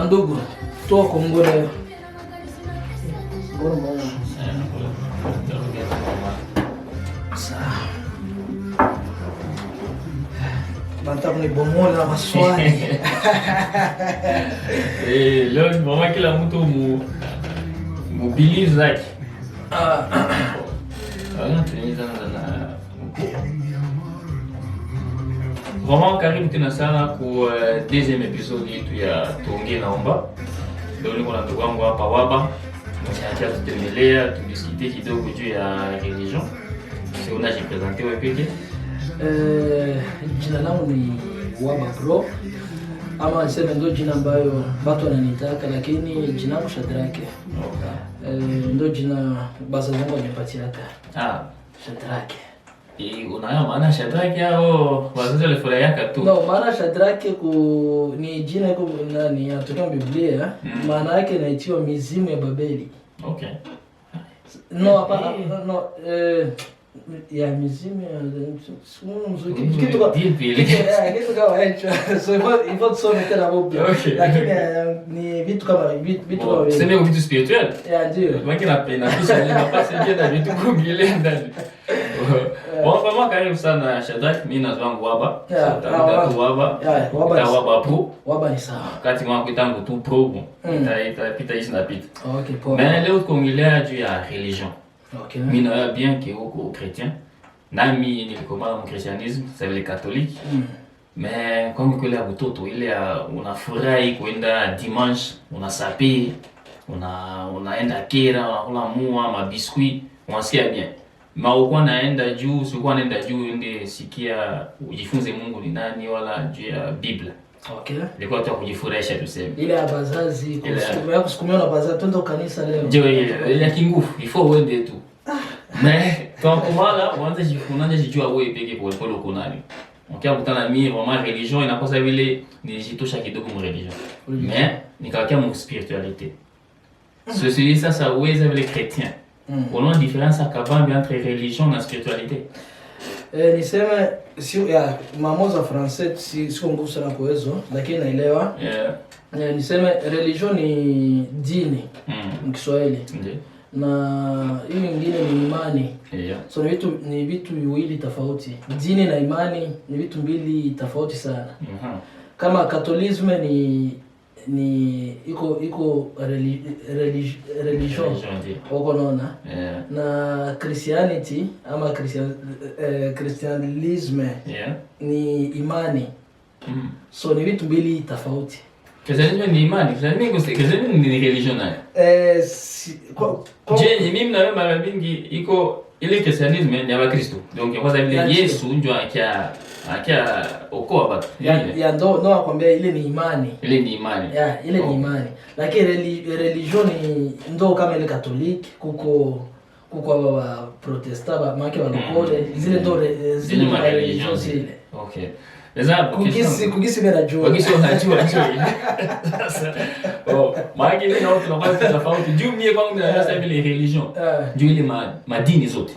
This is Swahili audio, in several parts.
Wandugu, toa Kongo leo. Banta kunibomola maswali. Leo mama kila mtu believe zake. Vraiment karibu tena sana ku deuxième épisode yetu ya Tuongee Naomba. Leo niko na ndugu wangu hapa Waba. Tunataka tutembelea, tudiskute kidogo juu ya religion. Sio unajipresenter wewe peke. Jina langu ni Waba Pro. Ama niseme ndo jina ambayo watu wananitaka, lakini jina langu Shadrake. Ndo jina basa zangu wamepatiaka. Shadrake. Unayo maana Shadrake au wazazi walifurahiaka tu? No, maana Shadrake ni jina iko nani inatoka Biblia. Maana yake inaitwa mizimu ya Babeli. Okay. No, hapana, no, ya mizimu ya kitu kama so hivyo tusome tena hapo. Lakini ni vitu kama sema vitu spiritual. Ndio. Maki napenda kisha ni mapasi ndio vitu kungile ndani. Wapa karibu sana Shadrake, mimi nazo wangu Waba. Waba Pro. Waba ni sawa. Kati mwangu tangu tu Pro. Pita hizi na pita. Okay, poa. Mais leo tuongelea juu ya religion. Okay. Mimi naona bien que uko chrétien. Nami nilikomana mu christianisme, ça veut dire catholique. Mais kwangu kule ya butoto ile unafurahi kwenda dimanche, unasapi, unaenda kera, unakula mua, mabiskuit, unasikia bien. Ma uko naenda juu, sikuwa naenda juu ndio sikia ujifunze Mungu ni nani wala juu ya Biblia. Okay. Ilikuwa tu kujifurahisha tuseme. Ile ya bazazi, kusukumia na bazazi, twende kanisa leo. Ndio ile ya kingufu, il faut uende tu. Mais quand kumala uanze jijua wewe peke kwa pole uko nani. Ukiwa kutana mimi vraiment religion inakosa vile nijitosha kidogo mu religion. Mais nikakia mu spiritualité. Ceci ça uweza vile chrétien. Unaona difference kabambi entre religion na spiritualité? Niseme si ya mamoza français siko nguvu sana kwa hizo, lakini naelewa. Niseme religion ni dini mkiswahili. Ndio. Na hiyo nyingine ni imani. So ni vitu viwili tofauti. Dini na imani ni vitu mbili tofauti sana. Kama Katholisme ni iko religion wako naona. Na Christianity ama Christianisme ni imani. So ni vitu mbili tofauti. Christianisme ni imani, Christianisme ni religion nayo. Mimi na wewe mara mingi iko ile Christianisme ni ya Kristo. Donc kwa sababu Yesu ndio akia okoa watu. Ya ndo nakwambia ile ni imani. Ile ni imani. Ile ni imani. Lakini religion ni ndo kama ile Katoliki kuko wa Protestant ba make wa lokole zile ndo zile religion zile. Okay. Kugisi mera juu. Kugisi unajua. Sasa maana mimi na watu wanapata tofauti. Juu mimi kwangu na sasa vile religion. Juu ile madini zote.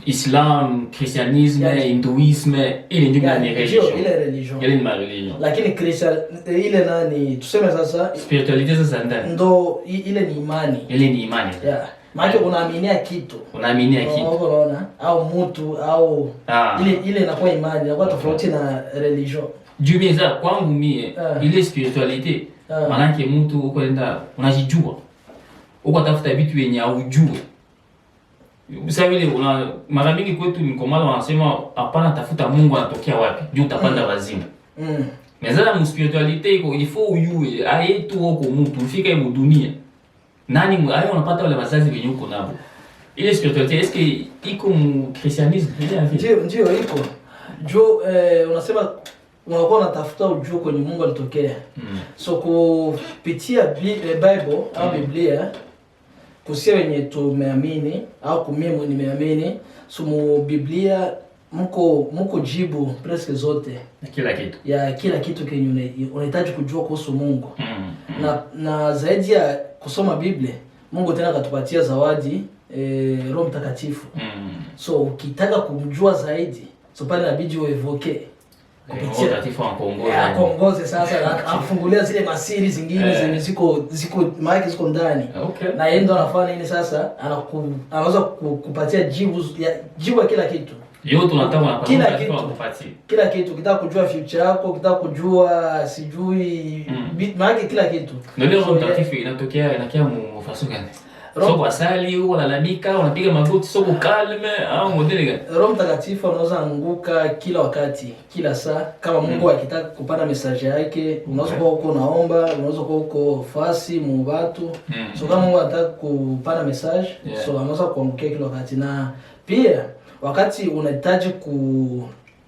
Islam, Christianisme, Hinduisme, ile ndio ni religion. Ile religion. Ile ni religion. Lakini Christian ile nani tuseme sasa spirituality sasa ndani. Ndo ile ni imani. Ile ni imani. Maana unaaminia kitu. Unaaminia kitu. Unaona? Au mtu au ile inakuwa imani, inakuwa tofauti na religion. Juu mimi kwangu mimi ile spirituality maana yake mtu uko enda unajijua. Uko tafuta vitu yenye hujui. Sasa vile mara mingi kwetu mkomala wanasema hapana, tafuta Mungu anatokea wapi? Juu utapanda wazimu. Mezala mu spirituality iko ifo uyue ayetu huko mtu ufike mu dunia. Nani ayo unapata wale wazazi wenye uko nabo. Ile spirituality eske iko mu Christianisme ndio iko. Jo unasema unakuwa unatafuta ujue kwenye Mungu alitokea. So kupitia Bible au Biblia kusia wenye tumeamini au kumimi nimeamini, so mu Biblia mko jibu presque zote kila kitu kenye unahitaji kujua kuhusu Mungu. Na zaidi ya kusoma Biblia, Mungu tena akatupatia zawadi Roho Mtakatifu. So ukitaka kumjua zaidi, so pale inabidi uevoke kupitia Mtakatifu akongoze sasa afungulia zile masiri zingine zenye ziko maana ziko ndani. Na yeye ndo anafanya nini sasa? Anaweza kupatia jibu ya kila kitu. Yote tunataka kila kitu, ukitaka kujua future yako, ukitaka kujua sijui maana kila kitu. Ndio Roho Mtakatifu inakia mfaso gani? Soko asali, unalalamika, unapiga magoti, soko kalme au modeli gani? Roho Mtakatifu anaweza anguka kila wakati, kila saa. Kama Mungu akitaka kupata message yake, unaweza kuwa uko naomba, unaweza kuwa uko fasi mu watu. So kama Mungu anataka kupata message, so anaweza kuangukia kila wakati. Na pia wakati unahitaji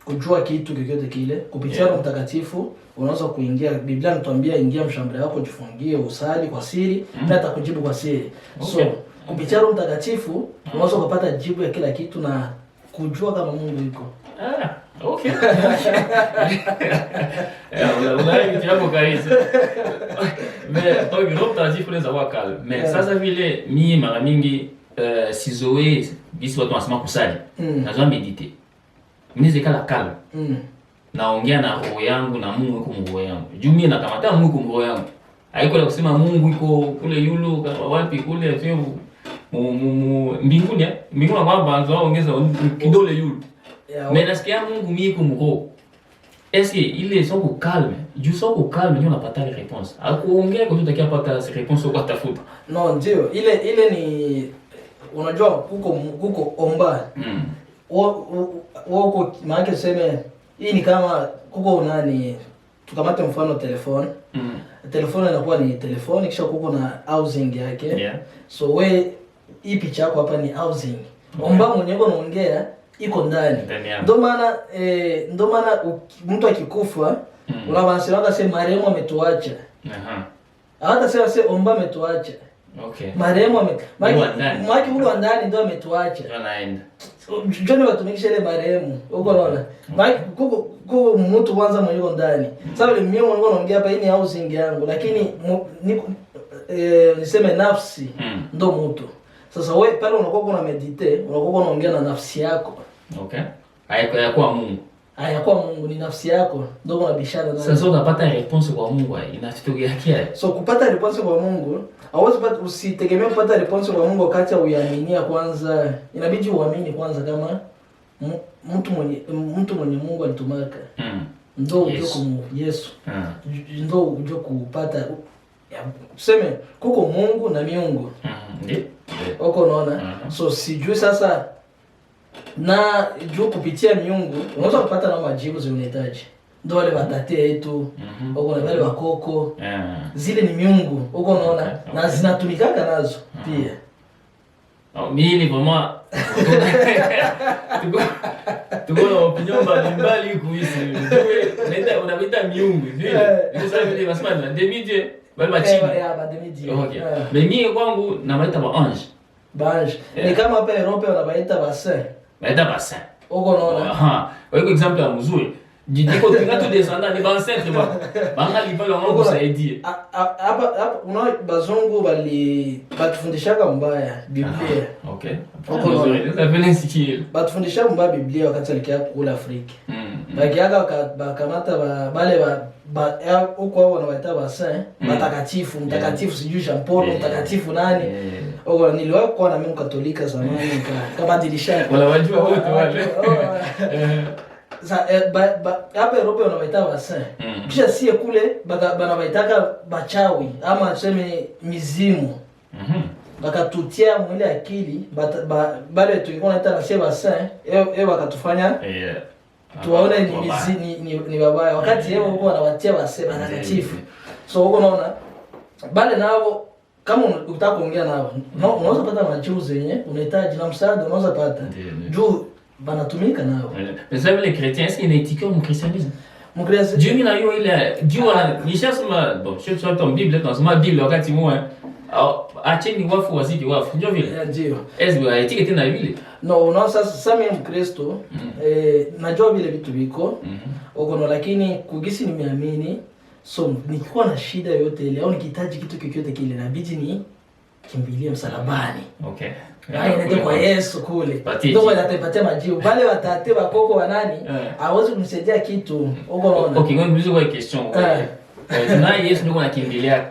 kujua kitu chochote kile kupitia Roho Mtakatifu, unaweza kuingia. Biblia inatuambia ingia mshambra yako, jifungie, usali kwa siri, na atakujibu kwa siri. So kupitia Roho Mtakatifu unaweza kupata jibu ya kila kitu na kujua kama Mungu yuko. Okay. Unaona kitu hapo kabisa. Roho Mtakatifu anaweza kuwa calm. Sasa vile mimi mara mingi sizoe bisi watu wanasema kusali. Nazoa medite. Mimi kala calm. Naongea na roho yangu na Mungu yuko roho yangu. Juu mimi nakamata Mungu yuko roho yangu. Haiko la kusema Mungu yuko kule yulu kama wapi kule sio mbinguni. Mbinguni kwamba anaongeza kidole yulu. Mais nasikia Mungu mimi yuko roho. Est-ce que ile soko calme? Juu soko calme ndio unapata réponse. Akuongea kwa tutakia pata réponse kwa tafuta. No, ndio. Ile ni unajua kuko omba. Wako maana tuseme hii ni kama kuko nani, tukamate mfano telefone. Telefone inakuwa ni telefone, kisha kuko na housing yake. So we hii picha yako hapa ni housing. Omba mwenyewe unaongea iko ndani. Ndio maana mtu akikufa unawasema sema marehemu ametuacha. Hata sema omba ametuacha. Marehemu mwaki huko ndani ndio ametuacha. Anaenda. Joni watumikisha ile marehemu. Uko naona? Kuko mtu kwanza mwenyewe ndani. Sasa ile mimi mwenyewe naongea hapa, hii ni housing yangu, lakini niseme nafsi ndo mtu. Sasa wewe pale unakuwa una meditate, unakuwa unaongea na nafsi yako. Hayakuwa Mungu. Hayakuwa Mungu, ni nafsi yako ndio unabishana nayo. Sasa unapata response kwa Mungu, inafikiria yake. So kupata response kwa Mungu, usitegemee kupata response kwa Mungu wakati uiaminia kwanza. Inabidi uamini kwanza kama mtu mwenye Mungu alitumaka. Ndio uje kwa Yesu. Ndio uje kupata. Tuseme kuko Mungu na miungu. Uko unaona? So sijui sasa na juu kupitia miungu unaweza kupata na majibu unahitaji. Ndio wale watate yetu, uko na wale wakoko. Zile ni miungu, uko unaona? Na zinatumikaka nazo pia. Mimi vraiment tuko na opinion mbalimbali kuhusu. Ndio unaita miungu, ndio. Ndio sasa vile wasema na demidie, wale machini. Okay. Mimi kwangu nawaita ba ange. Bange. Ni kama hapa Europe wanabaita basin. Baita basin. Uko unaona? Kwa example ya mzuri. Jidiko tunatu descendant ni ancêtre ba. Banga libalo wangu kusaidia. Hapa unaona bazungu batufundishaga mbaya Biblia. Okay. Uko vile sikio. Batufundishaga mbaya Biblia wakati alikia kula Afrika. Bakiaga bakamata bale huko wao wanawaita basin, mtakatifu sijui Jean Paul, mtakatifu nani. Ogo niliwahi kuwa na mimi Katolika zamani kabadilisha. Wala wajua wote wale. Hapa Europe wanawaita basin. Kisha sie kule banawaitaka bachawi ama tuseme mizimu. Bakatutia mwili akili bale tulikuwa naita na sie basin, bakatufanya tuwaone ni babaya wakati yeye huko anawatia basema takatifu. So huko naona bale nao kama unataka kuongea nao unaweza pata majibu zenye unahitaji na msaada unaweza pata. Juu banatumika nao. Mais ça les chrétiens, est-ce qu'il y a une éthique au christianisme? Mon chrétien. Dieu il a eu Dieu ni chasma bon, je suis ton Bible dans ma Bible wakati moi. Acheni wafu wazidi wafu. Ndio vile. Ndio. Est-ce que éthique tena vile? No, unaona sasa mimi Mkristo najua vile vitu viko. Uko lakini kugisi nimeamini. So nikikuwa na shida yote ile au nikihitaji kitu chochote kile inabidi kimbilie msalabani. Okay. Ndio kwa Yesu kule. Ndio watapatia majibu. Wale watate bakoko wanani hawezi kumsaidia kitu. Uko unaona? Okay, ngoja niulize kwa question. Na Yesu ndio anakimbilia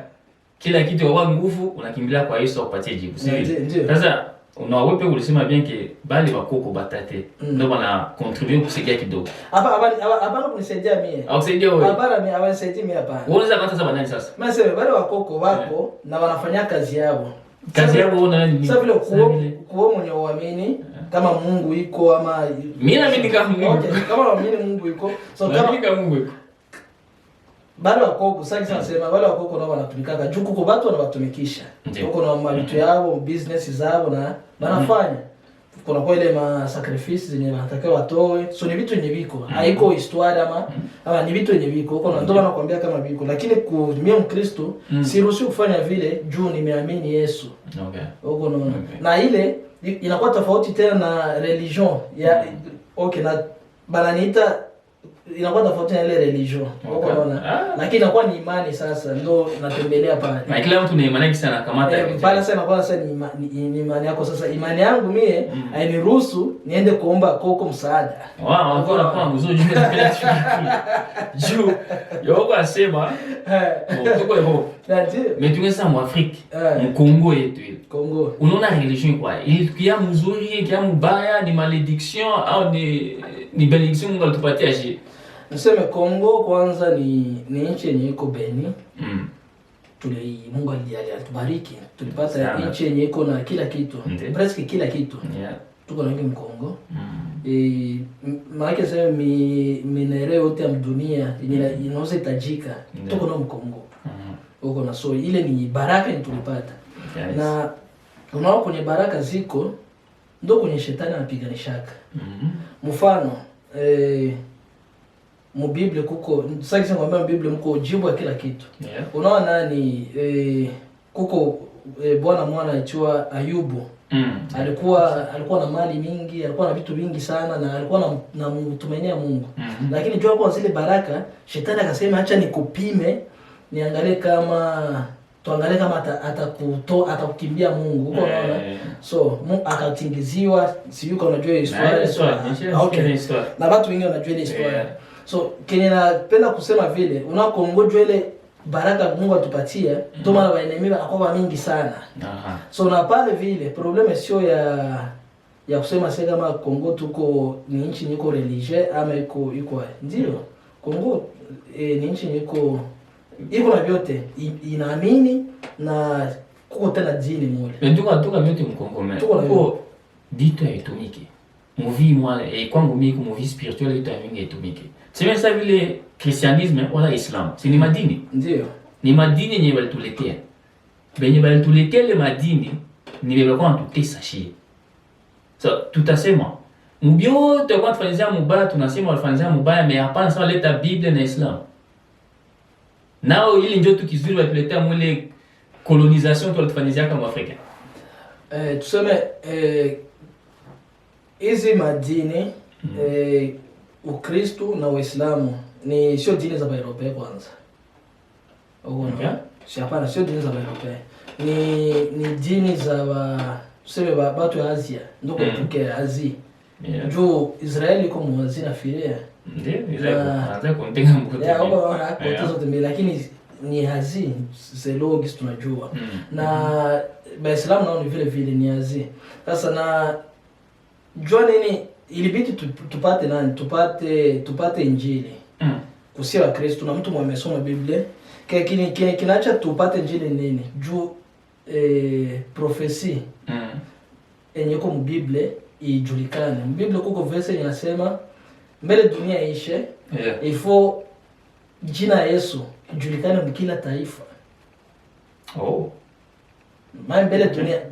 kila kitu kwa nguvu, unakimbilia kwa Yesu akupatie jibu. Sasa unawepe ulisema bien que bali bakoko batate ndio bana contribuer kusaidia kidogo. Hapa kunisaidia mimi. Au kusaidia wewe? Hapana, mimi hawasaidia mimi hapana. Unaweza kwanza sasa nani sasa? Mimi sasa wale bakoko wako na wanafanya kazi yao. Kazi yao una nini? Sasa vile kuo mwenye uamini kama Mungu iko ama mimi naamini kama Mungu. Okay, kama uamini Mungu iko. So kama Mungu iko. Bado wako sasa nasema wale wako nao wanatumikaka juu kuko watu wanawatumikisha. Huko na mavitu yao, business zao na wanafanya. Kuna kwa ile ma sacrifices zenye wanataka watoe. So ni vitu yenye viko. Haiko histoire ama ni vitu yenye viko. Huko na ndio wanakuambia kama viko. Lakini kwa mimi Mkristo siruhusi kufanya vile juu nimeamini Yesu. Okay. Huko naona. Na ile inakuwa tofauti tena na religion ya okay na bananiita inakuwa tofauti na ile religion. Huko naona. Lakini inakuwa ni imani sasa ndio natembelea pale. Na kila mtu ni imani sana kamata. Pale sasa inakuwa sasa ni imani yako sasa. Imani yangu mimi hainiruhusu niende kuomba koko msaada. Wanakuwa kwa mzuri juu yoko asema koko ebo. Mais tu sais en Afrique, mu Congo yetu ile. Congo. Unaona religion kwa ile kia mzuri, kia mbaya, ni malediction au ni benediction Mungu alitupatia je. Niseme Congo kwanza ni nchi yenye iko Beni. Mungu alitubariki. Tulipata nchi yenye iko na kila kitu. Presque kila kitu. Tuko na ngi Congo. Maana sasa minere yote ya dunia inaweza itajika. Tuko na Congo. Uko na so ile ni baraka tulipata. Na unaona kwenye baraka ziko ndio kwenye shetani anapiganishaka. Mfano mu Biblia kuko sasa kwamba Biblia mko jibu ya kila kitu. Unaona nani kuko bwana mwana aitwa Ayubu. Alikuwa na mali mingi, alikuwa na vitu vingi sana na alikuwa na mtumainia Mungu. Lakini jua kwa zile baraka shetani akasema acha nikupime niangalie kama atakukimbia Mungu. Uko unaona? So Mungu akatingiziwa, siyuko unajua historia. Okay. Na watu wengi wanajua ile historia. So kenye napenda kusema vile unakongojwa ile baraka Mungu atupatia ndio maana waenemi wanakuwa mingi sana. So na pale vile probleme sio ya kusema sasa kama Kongo tuko ni nchi niko religieux ama iko ndio Kongo ni nchi niko iko na vyote inaamini na kuko tena dini moja. Ndio kutoka vyote mkongomani. Tuko dito haitumiki. Movi moi kwangu mimi kwa movi spirituel ito mingi haitumiki. Sema sasa vile Christianisme wala Islam. Si ni madini? Ndio. Ni madini yenye walituletea. Benye walituletea ile madini ni bebe kwa tutesa shie. So tutasema mbiote kwa tufanyia mubaya tunasema walifanyia mubaya mais hapana sawa leta Biblia na Islam. Nao ili ndio tukizuri watuletea mwele colonisation tulifanyia kama Afrika. Tuseme hizi madini Ukristo na Uislamu ni sio dini za Europea kwanza. Hapana, sio dini za Europea. Ni dini za tuseme watu wa Asia, ndio kutoka Asia. Juu Israeli iko mwazi na filia. Ndio, Israeli kutenga mkono. Lakini ni Asia, zelogis tunajua. Na Waislamu nao ni vile ni Asia. Sasa na jua nini ilibidi tupate nani? Tupate Injili. Kusia wa Kristo na mtu mwenye amesoma Biblia. Kinaacha tupate Injili nini? Juu profesi yenye iko mu Biblia ijulikane. Mu Biblia kuko verse inasema mbele dunia ishe, ifo jina la Yesu ijulikane mkila taifa.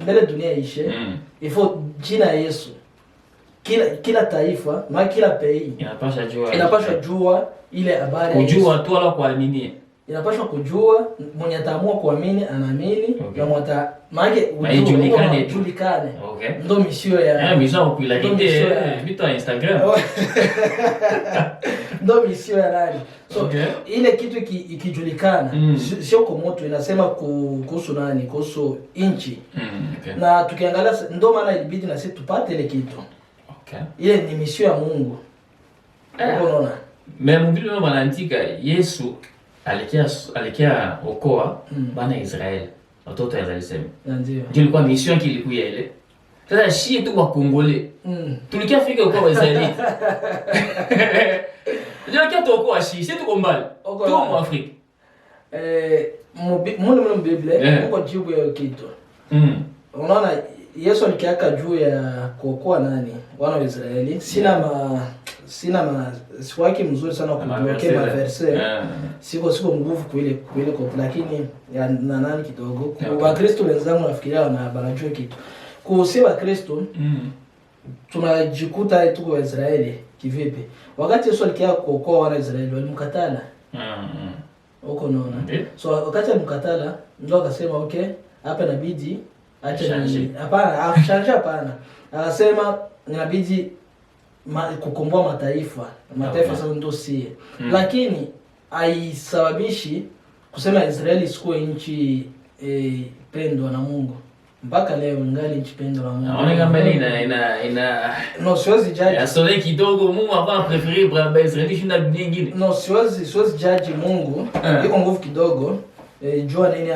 Mbele dunia ishe, ifo jina la Yesu kila taifa, kila pays inapasha jua ile habari. Kujua tu wala kuamini. inapaswa kujua mwenye ataamua kuamini anaamini, na mwata maana ujulikane. Okay. Ndo misio ya misio ya popularité vitu ya Instagram. Ndo misio ya nani. So okay. Ile kitu ikijulikana sio kwa mtu inasema kuhusu nani, kuhusu inchi. Okay. Na tukiangalia ndo maana ilibidi na sisi tupate ile kitu. Okay. Ile ni misio ya Mungu. Unaona? Mais mbili wao wanaandika Yesu alikia okoa bana Israeli. Watoto wa Israeli. Ndio. Ndio ilikuwa mission yake ilikuwa ile. Sasa shie tu wa Kongole. Tulikia fika kwa Israeli. Ndio kia tokoa shie, sisi tuko mbali. Tuko mu Afrika. Mbona Biblia uko jibu ya kitu. Unaona Yesu alikiaka juu ya kuokoa nani? Wana wa Israeli. Sina swaki mzuri sana kublokea maverse. Siko nguvu kuile kwa lakini ya nani kidogo. Kwa Kristo wenzangu nafikiria wanajua kitu. Kuhusiwa Kristo tunajikuta tuko wa Israeli kivipi? Wakati Yesu alikia kuokoa wana wa Israeli walimkatala. Uko naona. So wakati alimkatala ndio akasema okay, hapa inabidi acha ni hapana, hapana. Akasema inabidi kukomboa mataifa sasa ndio si. Lakini haisababishi kusema Israeli isikuwe nchi pendwa na Mungu. Mpaka leo ngali nchi pendwa na Mungu. Naona kama ina no siwezi judge. Ya sole kidogo Mungu hapa preferé kwa Israeli shinda nyingine. No siwezi judge Mungu. Iko nguvu kidogo. Jua nini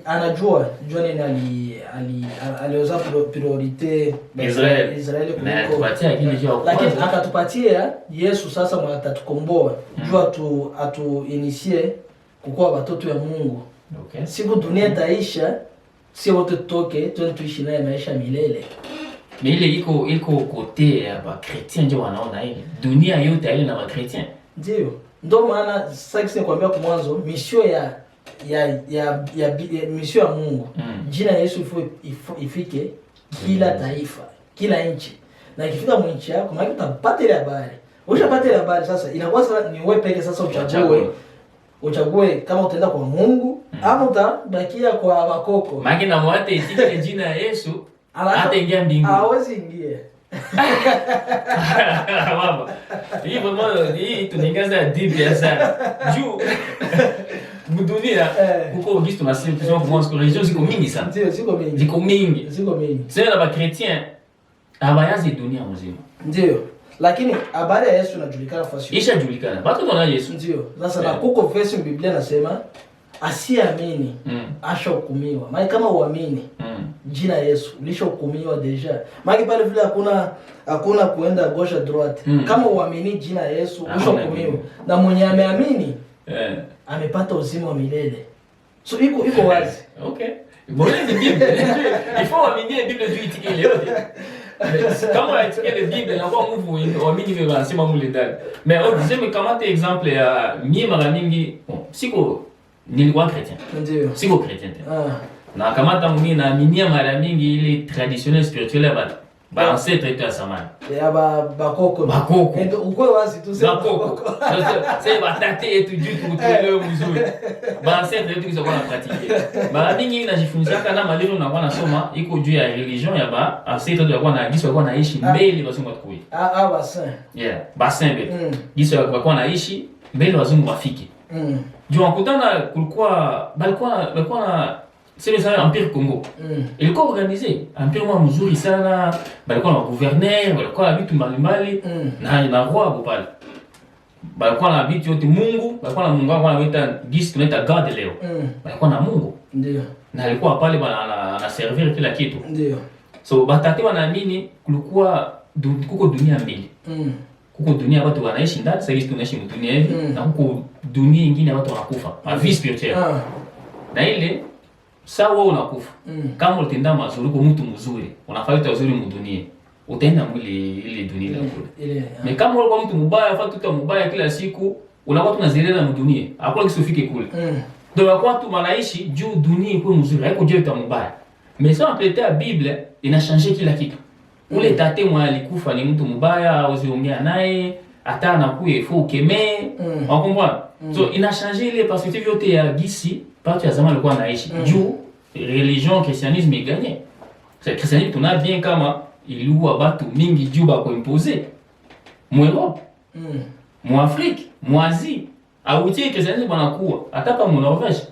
anajua nini aliweza priorite Israeli kuliko, lakini akatupatia Yesu sasa mwa atatukomboa. Jua atu kukua watoto ya Mungu. Okay. Siku dunia taisha, si wote tutoke tuishi naye maisha milele. Ile iko kote ya ba chrétien ndio wanaona ile. Dunia yote ile na ba chrétien. Ndio maana sasa nikwambia kwa mwanzo misio ya misio ya Mungu. Jina Yesu ifike kila taifa, kila nchi. Na ikifika mwinchi yako, maana utapata ile habari. Ushapata ile habari sasa inakuwa sasa ni wewe peke sasa uchague kama utaenda kwa Mungu ama utabakia kwa wakoko. Maana na mwate itike jina ya Yesu hata ingia mbinguni. Hawezi ingia. Baba. Hii tuningaza deep ya sana. Juu Mudunia kuko gisto na sisi tunasema kwa mwanzo religion ziko mingi sana. Ziko mingi. Sasa na ba chrétien abayazi dunia mzima. Ndio. Lakini habari ya Yesu inajulikana fasi. Ishajulikana. Watu wana Yesu. Ndio. Sasa na kuko verse Biblia nasema asiamini ashahukumiwa. Maana kama uamini jina Yesu ulishahukumiwa deja. Maana pale vile hakuna kuenda gauche droite. Kama uamini jina Yesu ulishahukumiwa. Na mwenye ameamini amepata uzima wa milele. So iko wazi. Okay. Bora ni Biblia. Il faut aminer Biblia juu itike leo. Kama unatike le Biblia na kwa nguvu uamini wewe unasema mule ndani. Mais on disait kama te exemple ya mimi mara mingi siko nilikuwa chrétien. Ndio. Siko chrétien. Na kama hata mimi naaminia mara mingi ile traditionnel spirituel ya ba ancêtre yetu ya zamani. Ya bakoko. Ndio uko wazi tu sema bakoko. Sasa batate yetu juu tukutolewe mzuri. Ba ancêtre yetu kisa kwa pratique. Mara mingi najifunza kana malero na kwa nasoma iko juu ya religion ya ba ancêtre yetu kwa na giso kwa naishi mbele wazungu watukui. Basin. Yeah, basin mbele. Giso kwa naishi mbele wazungu wafike. Juu wakutana balikuwa na c'est ça Empire Congo. Ilikuwa organisé Empire mwa mzuri sana, balikuwa na gouverneur, balikuwa na vitu mbalimbali na roi hapo pale. Balikuwa na vitu yote Mungu, balikuwa na Mungu anaita gisi tunaita God leo. Balikuwa na Mungu. Ndio. Na alikuwa pale ana servir kila kitu. Ndio. So batate wanaamini kuko dunia mbili. Kuko dunia watu wanaishi ndani, sasa hivi tunaishi dunia hivi na kuko dunia nyingine watu wanakufa. Ma vie spirituelle. Na ile sawa unakufa. Kama utenda mazuri kwa mtu mzuri, unafanya uzuri mdunia. Utaenda mwili ile dunia ile kule. Na kama ulikuwa mtu mbaya, afatu tu mbaya kila siku, unakuwa tunazerera mdunia. Hakuna kisufike kule. Ndio watu wanaishi juu dunia iko mzuri, haiko juu ta mbaya. Mais ça en la Bible ina changer kila kitu. Ule tate mwa alikufa ni mtu mbaya, uziongea naye, hata anakuye faut ukemee. On comprend? So ina changer ile perspective yote ya gisi parti ya zamani alikuwa anaishi. Juu religion christianisme iganye. C'est christianisme tuna bien kama iliua batu mingi juu ba kuimposer. Mu Europe, mu Afrique, mu Asie. Autie christianisme banakuwa hata kama mu Norvège.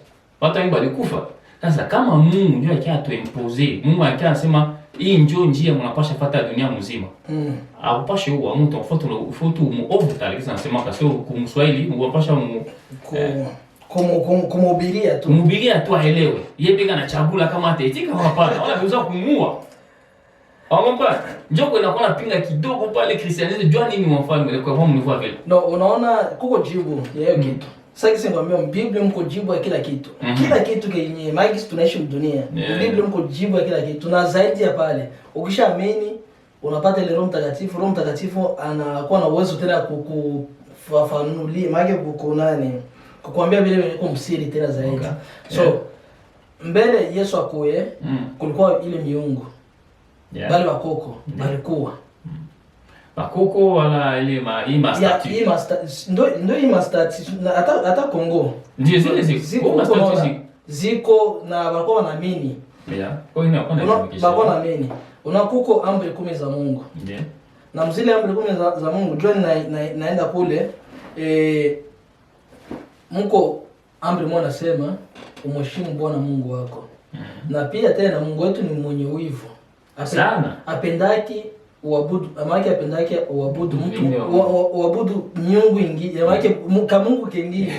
Watu wengi walikufa. Sasa kama Mungu ndio yake atuimpose, Mungu yake anasema hii njoo njia mnapasha fuata dunia mzima. Hapashe huwa mtu mfuatu mu off taliki anasema kasi kumswahili mnapasha kumhubiria tu. Kumhubiria tu aelewe. Yeye pega na chakula kama ataitika hapana. Wala biuza kumua. Haomba. Njoo kwa inakuwa napinga kidogo pale Christianism jua nini mfalme kwa kwa mnivua vile. No, unaona kuko jibu ya hiyo kitu. Sasa kisemwambia Biblia mko jibu ya kila kitu. Kila kitu kenye maiki tunaishi dunia. Biblia mko jibu ya kila kitu. Na zaidi ya pale, ukishaamini unapata ile Roho Mtakatifu. Roho Mtakatifu anakuwa na uwezo tena kukufafanulia, maana kukunani, kukuambia vile vile uko msiri tena zaidi. Okay. So mbele Yesu akuye, kulikuwa ile miungu. Bali wakoko balikuwa. Bakoko wala ile hii master. Hii master ndio hii master hata Kongo. Ndio ziko ziko na walikuwa wanaamini. Kwa hiyo walikuwa wanaamini. Unakuko amri 10 za Mungu. Ndio. Na mzile amri 10 za Mungu John naenda kule mko amri moja nasema umheshimu Bwana Mungu wako. Na pia tena Mungu wetu ni mwenye wivu. Sana. Apendaki uabudu, amaki apendaki uabudu mtu uabudu miungu ingine, amaki kama Mungu kingine.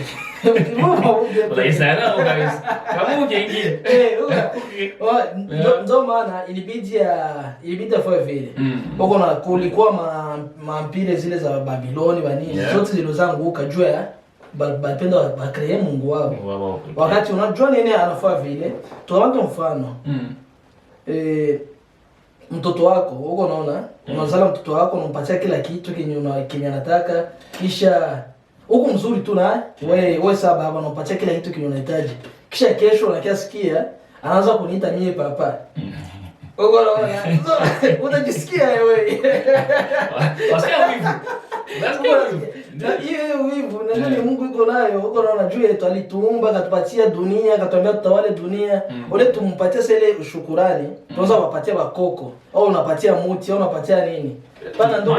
Wala isara kabisa. Kama Mungu kingine. Ndio maana ilibidi afanye vile. Boko na kulikuwa mampire zile za Babiloni banini, zote zilizozanguka jua ya bapenda bakree Mungu wao. Wakati unajua nini anafanya vile, tuwapa mfano. Mtoto wako uko unaona unazala mtoto wako unampatia kila kitu kenye anataka, kisha uko mzuri tu na wewe sababu unampatia kila kitu kenye unahitaji, kisha kesho unakiasikia anaanza kuniita mie papa. Uko unaona unajisikia wewe wasikia wivu. Hiyo wivu na ndio Mungu yuko nayo. Uko unaona juu yetu alituumba, akatupatia dunia, akatuambia tutawale dunia. Ole tumpatie sele shukrani. Tunaweza kupatia bakoko au unapatia muti au unapatia nini? Bana ndio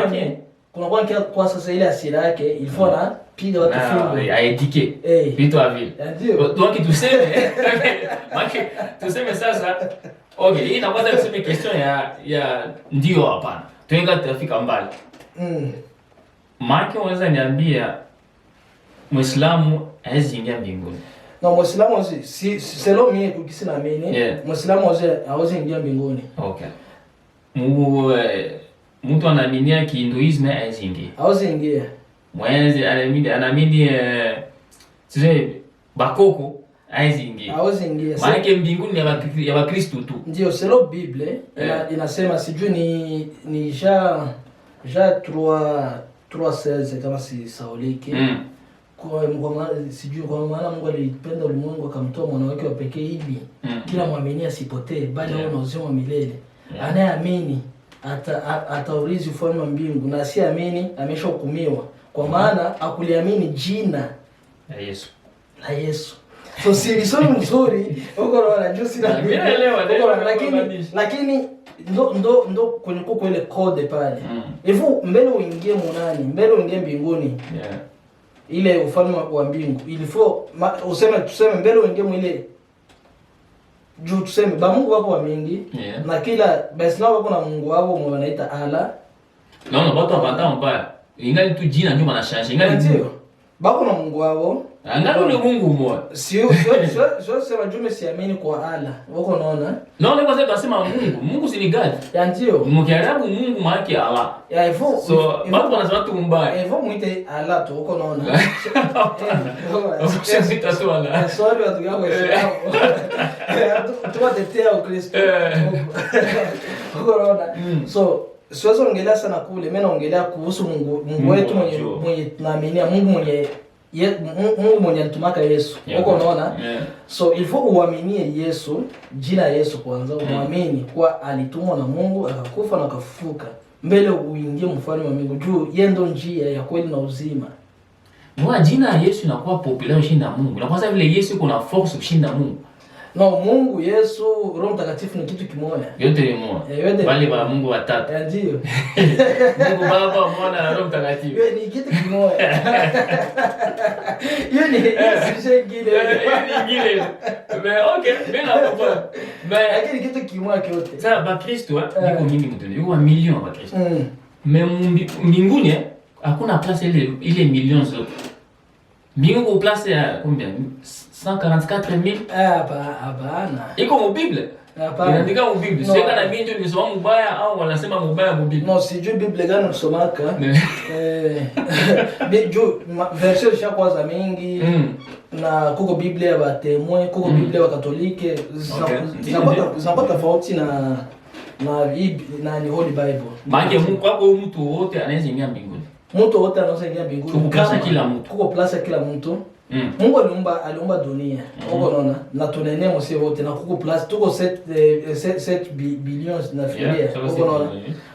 kuna kwa sasa ile asira yake ilikuwa na piga watu fungu. Aedike. Vitu hivi. Ndio. Donc tuseme sasa. Okay, hii inakuwa tuseme question ya ndio hapana. Tuenga tutafika mbali. Maki unaweza niambia Muislamu hawezi ingia mbinguni? Na Muislamu si selo mimi kukisi na mimi. Muislamu hawezi ingia mbinguni. Okay. Mtu anaaminia Hinduism hawezi ingia. Hawezi ingia. Mwenzi anaamini sije bakoko hawezi ingia. Hawezi ingia. Maana mbinguni ya Wakristo tu. Ndio selo Biblia inasema sijui ni ja 3:16 kama si sauliki. Kwa sijui kwa maana Mungu alipenda ulimwengu akamtoa mwana wake wa pekee ili kila muamini asipotee bali awe na uzima wa milele. Anayeamini ataurithi ufalme wa mbingu na asiamini ameshahukumiwa kwa maana akuliamini jina la Yesu. So si somo mzuri uko na juzi na lakini ndo kwenye kuko ile code pale. Hivyo mbele uingie munani, mbele uingie mbinguni. Ile ufalme wa mbingu. Ilifo tuseme mbele uingie mwile juu tuseme ba Mungu wako wa mingi na kila basi nao wako na Mungu wao mwe wanaita Allah. Naona watu hapata mbaya. Ingali tu jina ndio wanashasha. Ingali ndio. Bako na Mungu wao. Angalau ni Mungu mmoja. Sio sema jume siamini kwa Allah. Wako naona? Naona kwa sababu tunasema Mungu. Mungu si ni God. Ya ndio. Mkiarabu Mungu maana yake Allah. Ya hivyo. So watu wanasema tu mbaya. Hivyo muite Allah tu wako naona. Ukishazita tu Allah. Sorry watu yangu Islam. Tuwatetea Ukristo. Wako naona. So siwezi ongelea sana kule, mimi naongelea kuhusu Mungu wetu mwenye naaminia Mungu mwenye alitumaka Yesu. Uko unaona? So ilifo uaminie Yesu, jina Yesu kwanza, uamini kwa alitumwa na Mungu akakufa na akafufuka. mbele uingie mfalme wa mbingu. Juu yeye ndo njia ya kweli na uzima. Mbona jina ya Yesu inakuwa populaire kushinda Mungu? Na kwanza vile Yesu kuna force kushinda Mungu. No, Mungu, Yesu, Roho Mtakatifu ni kitu kimoja. Yote ni moja. Bali ba Mungu watatu. Ndio. Mungu Baba, Mwana na Roho Mtakatifu. Yeye ni kitu kimoja. Yeye ni Yesu shengine. Ngine. Mais okay, bien la comprendre. Mais lakini kitu kimoja kyote. Sasa ba Kristo niko mingi mtoni. Yuko milioni ba Kristo. Mais mbinguni hakuna place ile milioni zote. Mbingu place ya combien? 144,000. Hapana. Iko mu Biblia? Hapana. Inaandika mu Biblia. Sio kana mimi ndio nimesoma mbaya au wanasema mbaya mu Biblia. No, sijui Biblia gani unasomaka. Juu version zishakuwa mingi. Na kuko Biblia ya Batemwe, kuko Biblia ya Katolike, zinapata tofauti na ni Holy Bible. Maana Mungu kwako mtu wote anaweza ingia mbinguni. Mtu wote anaweza ingia mbinguni. Kuko place kila mtu. Kuko place kila mtu. Mungu aliumba dunia. Uko naona na tunene mose wote na kuko place tuko 7 billions na filia. Uko naona.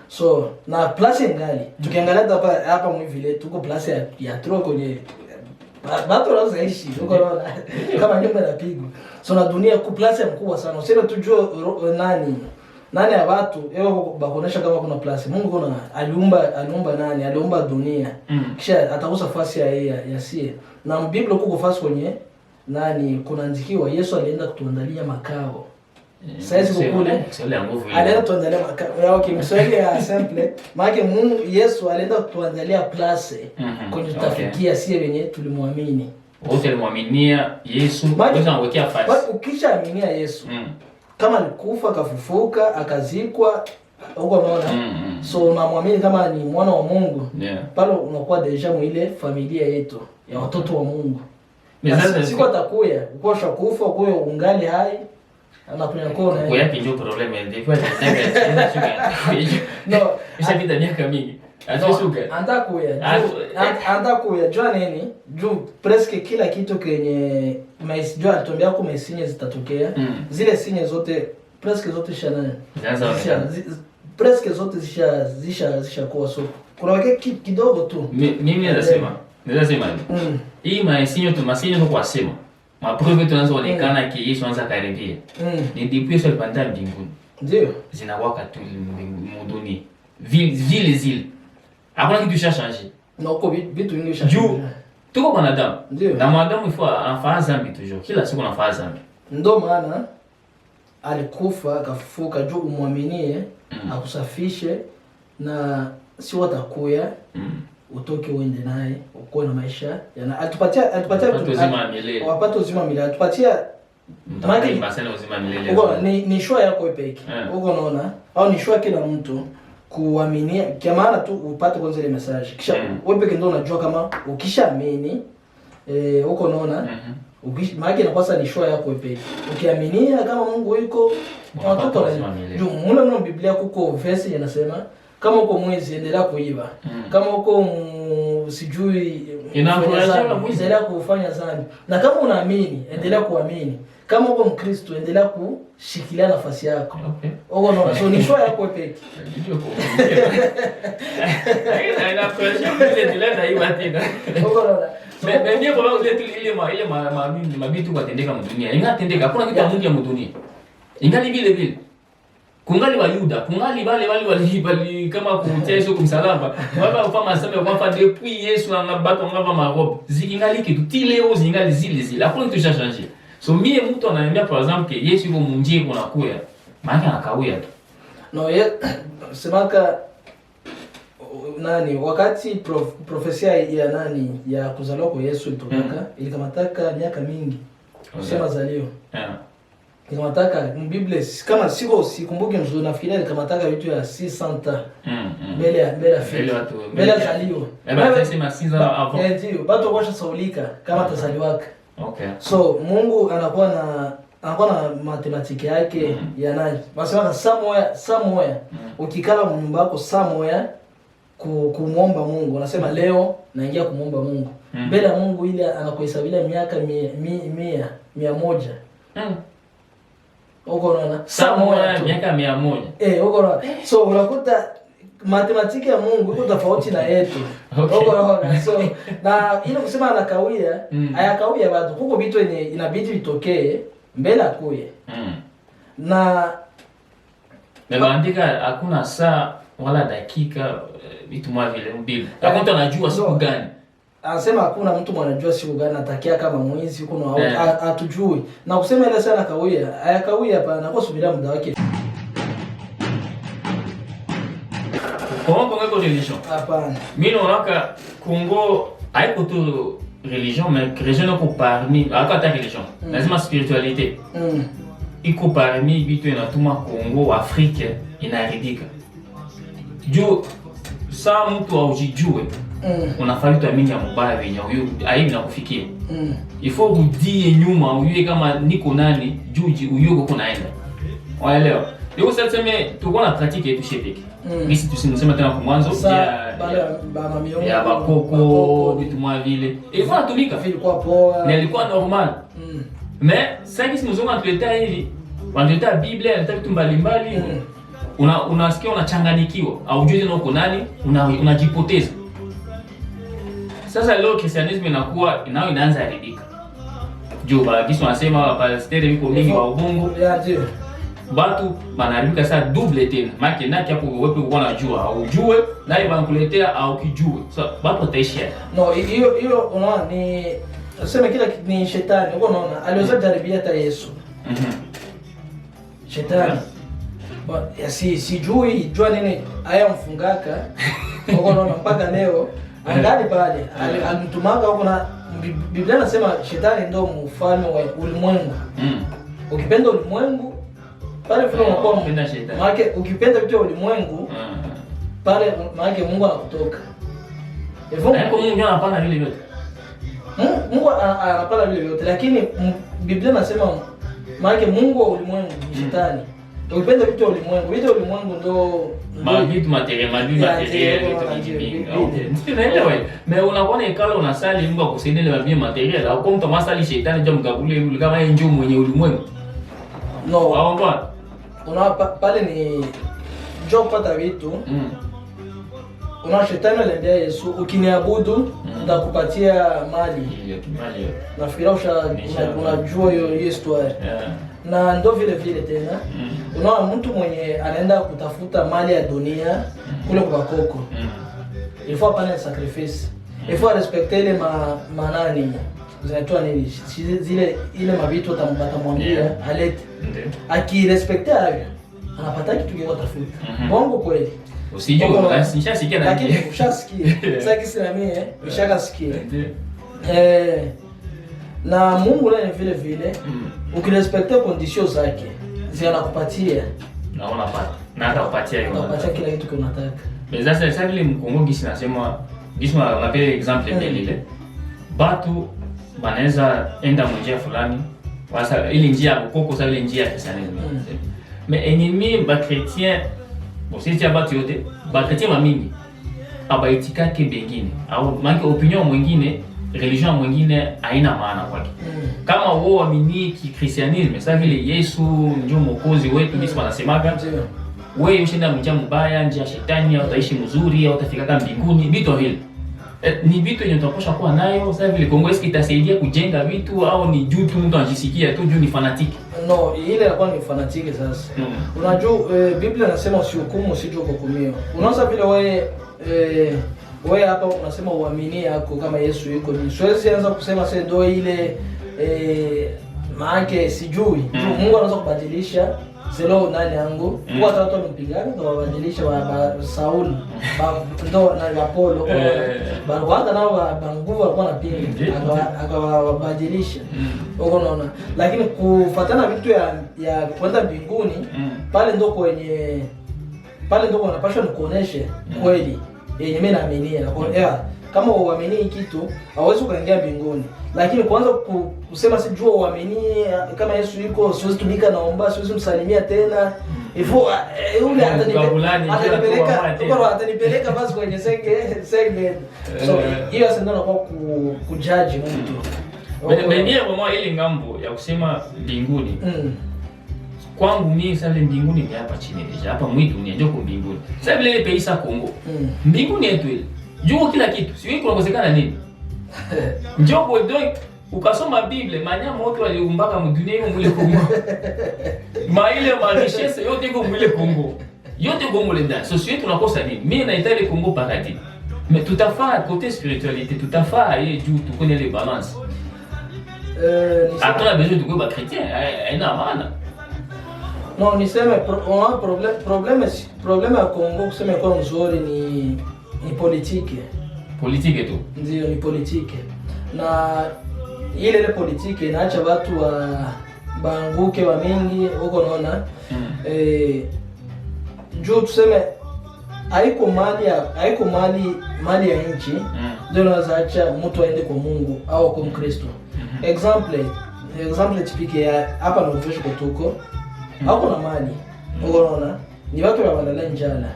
So na place ngali. Tukiangalia hapa mwivile tuko place ya trop kwenye watu wanaishi. Uko naona kama nyumba inapigwa. So na dunia ku place mkubwa sana. Useme tujue nani ya watu bakonesha kama kuna place. Mungu kuna aliumba nani? Aliumba dunia. Kisha atakosa fasi ya sie. Na Biblia kuko fasi kwenye nani kunaandikiwa Yesu alienda kutuandalia makao. Sasa kule alienda kutuandalia makao. Okay, mswali ya simple. Maana Mungu Yesu alienda kutuandalia place kwenye tutafikia sie wenye tulimwamini. Wote walimwaminia Yesu, Yesu anawekea fasi. Ukishaaminia Yesu kama alikufa akafufuka akazikwa huko unaona. So unamwamini kama ni mwana wa Mungu. Pale unakuwa deja mwile familia yetu ya watoto wa Mungu. Siku atakuya ukosha kufa kwa ungali hai anakunya kona. Kwa yapi ndio problem ndio kwa no ishabida miaka mingi. Atasuka. Antakuya jua nini? Juu presque kila kitu kenye maisijua atuambia kwa mesinye zitatokea. Zile sinye zote presque zote presque zote zisha kuwa so. Kuna wake kidogo tu. Mimi nasema hii masinyo tu masinyo no kwa sema. Maprove tunazoonekana ki Yesu anza karibia. Ni depuis sur panda mbinguni. Ndio. Zinawaka tu mbinguni. Vile zile. Hakuna kitu cha changer. Na uko vitu vingi cha changer. Tuko wanadamu. Na mwanadamu il faut afanya zambi toujours. Kila siku anafanya zambi. Ndio maana alikufa akafufuka juu umwaminie akusafishe na si watakuya utoke uende naye uko na maisha yana atupatia wapate uzima milele atupatia maana masana uzima milele. Uko ni shwa yako peke. Uko unaona au ni shwa kila mtu kuaminia kwa maana tu upate kwanza ile message kisha wewe peke ndio unajua kama ukishaamini uko unaona maana inakosa ni shwa yako peke. Ukiaminia kama Mungu yuko watoto ndio muna Biblia kuko verse inasema kama uko mwezi endelea kuiba. Kama uko sijui endelea kufanya dhambi. Na kama unaamini endelea kuamini. Kama uko Mkristo endelea kushikilia nafasi yako. Uko na so ni shwa yako peke. Haina pressure kuendelea na hiyo tena. Uko na ndio kwa sababu ile mabitu kwatendeka mdunia. Ingatendeka hakuna kitu Mungu ya mdunia. Ingali vile kungali wa Yuda, kungali wale kama kutia Yesu kumsalaba. Baba ufama aseme kwamba depuis Yesu anabato ngava marobe. Zikingali kitu tileo zingali zile. Hakuna kitu cha changer. So mie mtu ananiambia par exemple que Yesu yuko munjie kuna kuya. Maana anakawia tu. No semaka nani wakati profesia ya nani ya kuzaliwa kwa Yesu ilitokaka ilikamataka miaka mingi. Kusema zalio. Ikamataka Biblia kama sikumbuki mzuri nafikiria ikamataka vitu ya 600 mbele ya zalio. Baba sema 6 ans avant. Ndio, watu washa saulika kama tazaliwaka. Okay. So Mungu anakuwa na matematiki yake ya nani? Basema samoya. Ukikala nyumba yako samoya kumuomba Mungu. Unasema leo naingia kumuomba Mungu. Mbele ya Mungu ile anakuhesabia miaka 100. Uko unaona? Samoya miaka 100. Uko unaona? So unakuta matematiki ya Mungu iko tofauti na yetu. Okay. So na ile kusema anakawia, hayakawia bado. Huko vitu yenye inabidi vitokee mbele akuye. Na maandika hakuna saa wala dakika vitu mwa vile mbili. Hakuna mtu anajua siku gani. Anasema hakuna mtu anajua siku gani atakia kama mwezi huko na hatujui. Na kusema ile sana kawia, hayakawia hapana, kwa subiria muda wake. Comment Congo religion? Hapana. Mimi naona Congo haiko tu religion mais religion ko parmi akata religion. Lazima spiritualité. Iko parmi vitu inatuma Congo Afrika inaharibika. Juu saa mtu aujijue unafanya vitu mingi mbaya venye huyo aibu na kufikia. Il faut rudie nyuma uyue kama niko nani juji uyo uko naenda. Waelewa? Ndio sasa tuseme tuko na pratique yetu shepeki. Mimi tusimsema tena kwa mwanzo ya bakoko vitu mwa vile. Ilikuwa natumika ilikuwa poa. Na ilikuwa normal. Mais sasa hivi mzungu anatuletea hivi. Wanatuletea Biblia, anatuletea vitu mbalimbali. Unasikia unachanganikiwa. Haujui tena uko nani, unajipoteza. Sasa leo Christianism inaanza haribika. Juu Kiswahili wanasema pastere viko mingi wa ubongo. Ndio. Batu banaribika saa double tena. Maki naki hapo wewe uko unajua au ujue naye banakuletea au kijue. So batu wataishia. No, hiyo unaona ni nasema kila ni shetani. Uko unaona aliweza jaribia hata Yesu. Shetani. Ya sijui jua nini haya mfungaka. Uko unaona mpaka leo angali pale. Alimtumanga huko na Biblia inasema shetani ndio mfalme wa ulimwengu. Ukipenda ulimwengu pale vile unakuwa mpenda shetani. Maana ukipenda vitu vya ulimwengu pale maana Mungu anakutoka. Hivyo Mungu anapana vile vyote. Mungu anapana vile vyote lakini Biblia inasema maana Mungu wa ulimwengu ni shetani. Ukipenda vitu vya ulimwengu, vitu vya ulimwengu ndio vitu materiel vitu vingi. Okay. Naelewa. Mais unakuwa ikalo unasali Mungu akusaidie ile bien materiel. Au kama mtu masali shetani ndio mkabule kama yeye ndio mwenye ulimwengu. No. Au mbona? Pale ni njoo kupata vitu. Una shetani aliambia Yesu ukiniabudu nitakupatia mali. Mali. Nafikiri unajua hiyo histoire. Na ndo vile tena. Unaona mtu mwenye anaenda kutafuta mali ya dunia kule kwa koko. Il faut pas sacrifice. Il faut respecter ile manani. Zinaitwa nini? Ile mabitu atamwambia alete. Akirespekta hayo anapata kitu kile atafuta. Bongo kweli. Usijue nishasikia na lakini ushasikia. Sasa kisi na mimi nishakasikia. Na Mungu naye vile ukirespekta conditions zake zinakupatia na unapata na atakupatia hiyo unapata kila kitu unataka. Mais sasa ile mkongo gisi nasema gisi na pele example ile batu banaweza enda njia fulani wasa ile njia koko sa ile njia ya Christianisme. Mais ennemi ba chrétien sisi batu yote ba chrétien mingi abaitika ke bengine au manki opinion mwingine religion mwingine haina maana kwake. Kama wao waamini Christianisme sasa vile Yesu ndio mwokozi wetu bisi wanasemaga wewe ushinda mja mbaya njia shetani au utaishi mzuri au utafika kama mbinguni vitu vile. Ni vitu yenye tunapaswa kuwa nayo sasa vile Kongo itasaidia kujenga vitu au ni juu tu mtu anajisikia tu juu ni fanatiki. No, ile inakuwa ni fanatiki sasa. Unajua Biblia inasema usihukumu usije kuhukumiwa. Unaanza vile wewe hapa unasema uamini yako kama Yesu yuko ni. Siwezi anza kusema sasa ndio ile maana sijui. Mungu anaweza kubadilisha selo nani yangu. Kwa watu walimpigana kwa kubadilisha wa Sauli. Ndo na Apollo. Baada nao banguvu walikuwa napinga akawabadilisha. Unaona? Lakini kufuatana vitu ya kwenda mbinguni pale ndo wanapaswa nikuoneshe kweli. Yenye mimi naamini kama uamini kitu hauwezi kuingia mbinguni, lakini kwanza kusema sijua uamini kama Yesu yuko siwezi tumika naomba siwezi msalimia tena hivyo yule atanipeleka basi kwenye senge so hiyo sasa ndio nakuwa kujudge mtu Bendia kwa ile ngambo ya kusema mbinguni kwangu mimi sasa mbinguni ni hapa chini deja, hapa mwi dunia ndio kwa mbinguni. Sasa vile ile pesa Kongo. Mbinguni yetu ile. Jua kila kitu. Sio kunakosekana nini? Njoo kwa ndio ukasoma Biblia, manyama wote waliumbaka mdunia hiyo mwile Kongo. Maile richesse yote iko mwile Kongo. Yote Kongo le ndani. So sio tunakosa nini? Mimi naita ile Kongo paradis. Mais tutafaa côté spiritualité, tutafaa yeye juu tukone les balances. Hatuna besoin de kuwa chrétien, haina maana. No, niseme problème ya Kongo kusema kwa mzuri ni politiki. Politiki tu. Ndio ni politiki. Na ile politiki inaacha watu wa banguke wa mingi huko naona. Juu tuseme haiko mali ya nchi ndio inaweza acha mtu aende kwa Mungu au kwa Mkristo. Example tipike ya hapa na ufisho kutuko. Hako na mali. Unaona? Ni watu wanalala njala.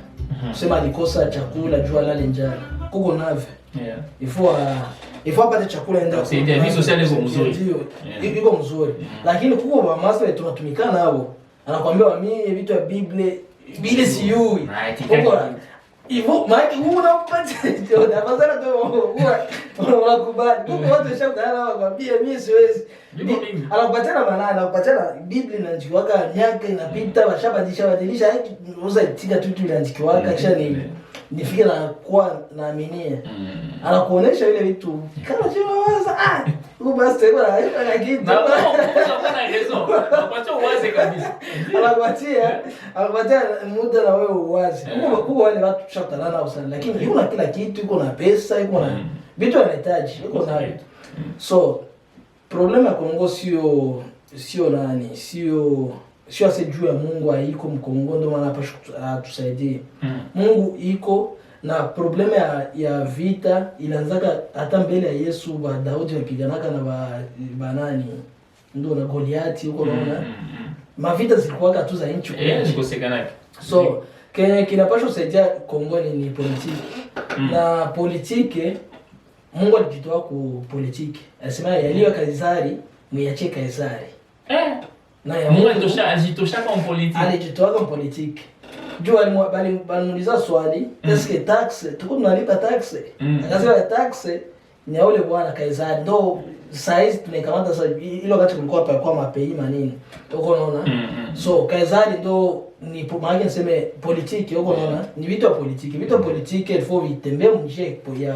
Kusema alikosa chakula jua lale njala. Kuko nave. Yeah. Ifo apate chakula enda kwa. Ndio hizo sasa iko mzuri. Ndio iko mzuri. Lakini kuko wa masa tunatumikana nao. Anakuambia mimi vitu ya Biblia siyui. Kuko Ivo maiki unapatia ndio nafasana tu unakubali. Kuko watu shakana wakwambia mimi siwezi. Anakupatia Biblia inaandikiwaka miaka inapita washabadilisha uza itika tu inaandikiwaka kisha nifike na kwa naaminia. Anakuonesha ile vitu kama sio waza huko basi tena na kitu. Na kuna hizo. Napatia uwaze kabisa. Anakupatia muda na wewe uwaze. Huko wale watu tushatalana usana lakini yuko na kila kitu, yuko na pesa, yuko na vitu anahitaji, yuko nayo. So problema ya Kongo sio ase juu ya Mungu haiko mkongo ndio maana hapa tusaidie. Mungu iko na problema ya vita inaanzaka hata mbele ya Yesu wa Daudi wapiganaka na banani ndio na Goliati huko naona. Mavita zilikuwa tu za nchi zikosekana. So kinapaswa kusaidia Kongo ni politiki. Na politiki Mungu alijitoa ku politiki. Anasema yaliyo Kaisari mwiachie Kaisari. Na ya Mungu alijitosha kwa politiki. Alijitoa kwa politiki. Jua alimuuliza swali, eske taxe tuko tunalipa taxe? Akasema taxe ni yule bwana Kaisari. Ndio size tumekamata sasa ile wakati kulikuwa kwa mapei manini. Uko unaona? So Kaisari ndio ni maana niseme politiki huko unaona? Ni vitu vya politiki. Vitu vya politiki ilifo vitembee mjie ya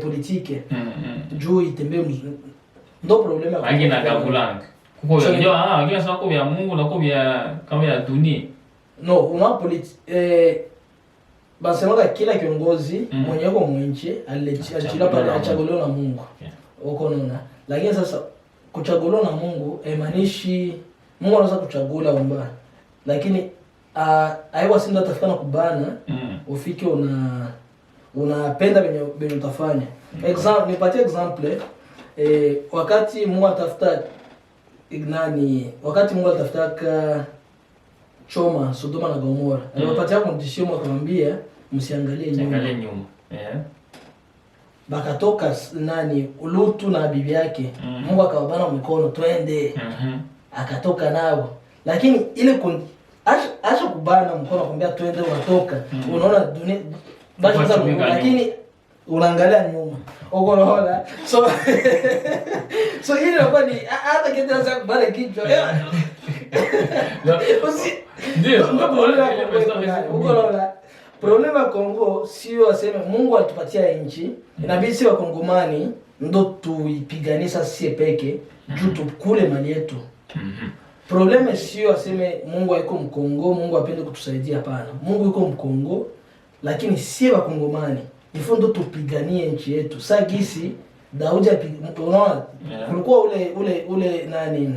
politiki. Juu itembee ndio problema kwa. Angina kabulanga. Kuko ndio angina sema kwa ya Mungu na kwa ya kama ya dunia. No, una basemaga kila kiongozi mwenye yuko mwinchi alichila pale achaguliwa na Mungu. Uko unaona? Lakini sasa kuchaguliwa na Mungu haimaanishi Mungu anaweza kuchagula omba. Lakini aiwa sinda tafikana kubana ufike unapenda benye utafanya. Nipatie example wakati Mungu atafuta wakati Mungu atafutaka choma Sodoma na Gomora. Aliwapatia condition akamwambia msiangalie nyuma. Bakatoka Lutu na bibi yake. Mungu akawabana mikono twende. Akatoka nao. Lakini ile acha kubana mkono akamwambia twende unatoka. Unaona dunia lakini unaangalia nyuma. Unaona? So ile inakuwa ni hata kitu cha kubana kichwa. Ndio. Problema ya Kongo sio aseme Mungu alitupatia nchi, inabidi sisi Wakongomani ndo tuipiganisha sisi peke juu tukule mali yetu. Problema sio aseme Mungu haiko Mkongo, Mungu apende kutusaidia hapana. Mungu yuko Mkongo lakini sisi Wakongomani ifo ndo tupiganie nchi yetu. Sasa gisi Daudi unaona kulikuwa ule nani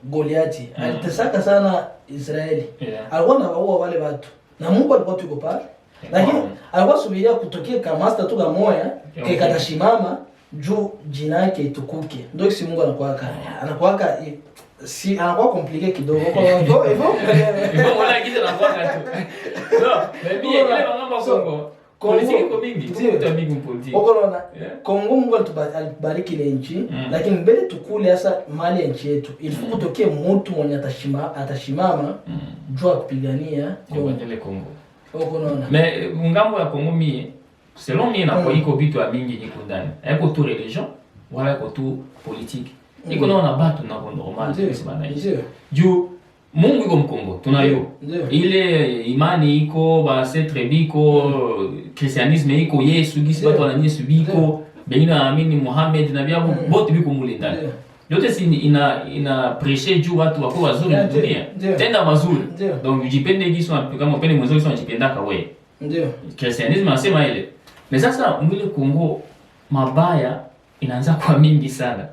Goliati alitesaka sana Israeli. Alikuwa anawaua wale watu. Na Mungu alikuwa tuko pale. Lakini alikuwa subiria kutokea kama master tu moya katashimama juu jina yake itukuke. Ndio si Mungu anakuwa anakuwa compliqué kidogo kwa hivyo. Hivyo wala kitu anakuwa tu. No, mimi ile mambo Kongo. Politiki iko mingi, mtu mingi mpolitiki. Unaona? Kongo Mungu alitubariki ile nchi, lakini mbele tukule hasa mali ya nchi yetu. Ilifaa kutokee mtu mwenye atashimama jua kupigania Kongo. Unaona? Mais ngambo ya Kongo mie, selon mie na kwa iko vitu ya mingi iko ndani. Haiko tu religion, wala iko tu politique. Iko naona batu na kwa normal kusema hivi. Juu Mungu iko mkongo, tunayo. Ile imani iko, ba setre biko, christianisme iko, Yesu gisi batu wana Yesu biko, bengine naamini Muhammad na bia bote biko mule ndani. Yote si ina prêcher juu watu wako wazuri dunia. Tenda mazuri. Donc jipende gisi kama upende mwenzako gisi unajipenda ka wewe. Ndio. Christianisme anasema ile. Mais sasa mwile Kongo mabaya inaanza kwa mingi sana.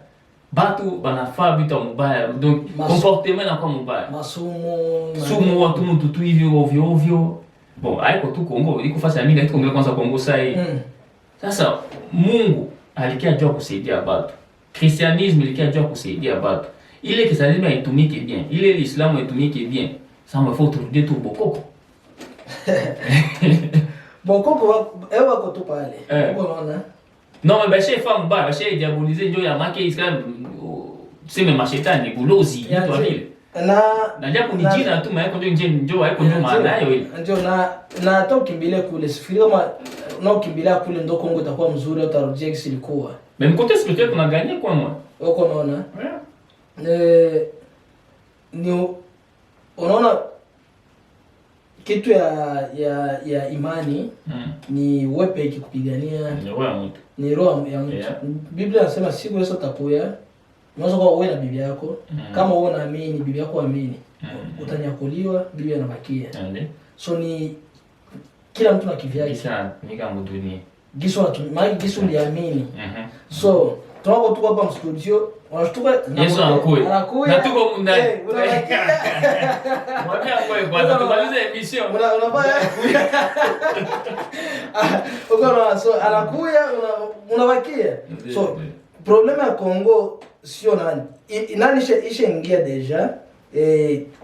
Batu banafaa vitu mbaya, donc comportement na kwa mbaya. Sumu watu mtu tu hivyo ovyo ovyo. Bon, haiko tu Kongo, iko fasi ya mingi, haiko Kongo kwanza Kongo sai. Sasa Mungu alikia jua kusaidia batu. Christianisme ilikia jua kusaidia batu. Ile Christianisme haitumiki bien, ile Islam haitumiki bien. Sasa il faut turudie tu Bokoko. Bokoko ewa ko tu pale. Unaona? Non, mais bashe femme ba, bashe diaboliser ndio ya make Islam. Tuseme mashetani bulozi ndio vile. Na japo ni jina tu maana ndio haiko ndio maana hiyo ile. Ndio na hata ukimbilia kule sifiri kama na ukimbilia kule ndio Kongo itakuwa mzuri au utarudia kisi ilikuwa. Même côté spirituel kuna gagner kwa moi. Uko unaona? Ni unaona kitu ya imani ni wepe ikikupigania ni roho ya mtu. Biblia inasema siku Yesu atakuja, unaweza kuwa wewe na bibi yako, kama wewe unaamini bibi yako amini, utanyakuliwa, bibi anabakia. So ni kila mtu na kivyake sana, ni kama dunia. Giso liamini. So tunako tuko hapa studio, unashtuka Yesu anakuja. Na tuko ndani. Mwambie ngoe kwanza tumalize emission. Unabaya. Uko so anakuja unabakia. So problema ya Kongo sio nani ishe ingia deja.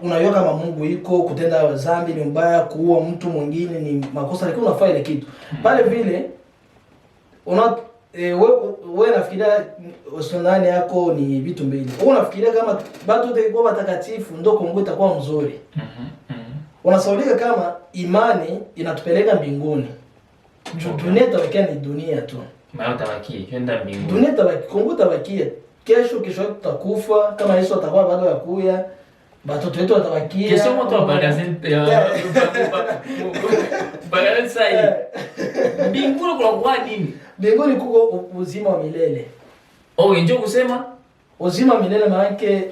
Unajua kama Mungu iko, kutenda dhambi ni mbaya, kuua mtu mwingine ni makosa, lakini unafanya ile kitu. Pale vile wewe nafikiria usonani yako ni vitu mbili. Wewe unafikiria kama watu wote kwa watakatifu ndio Kongo itakuwa mzuri. Unasaulika kama imani inatupeleka mbinguni. Dunia itabakia ni dunia tu. Maana utabakia kwenda mbinguni. Dunia itabakia, Kongo itabakia. Kesho tutakufa kama Yesu atakuwa bado ya kuja. Batoto wetu watabakia. Kesho mtu abagazeni ya bagazeni sai. Mbinguni kuna kwa nini? Mbinguni kuko uzima wa milele. Oh, njoo kusema uzima wa milele maana yake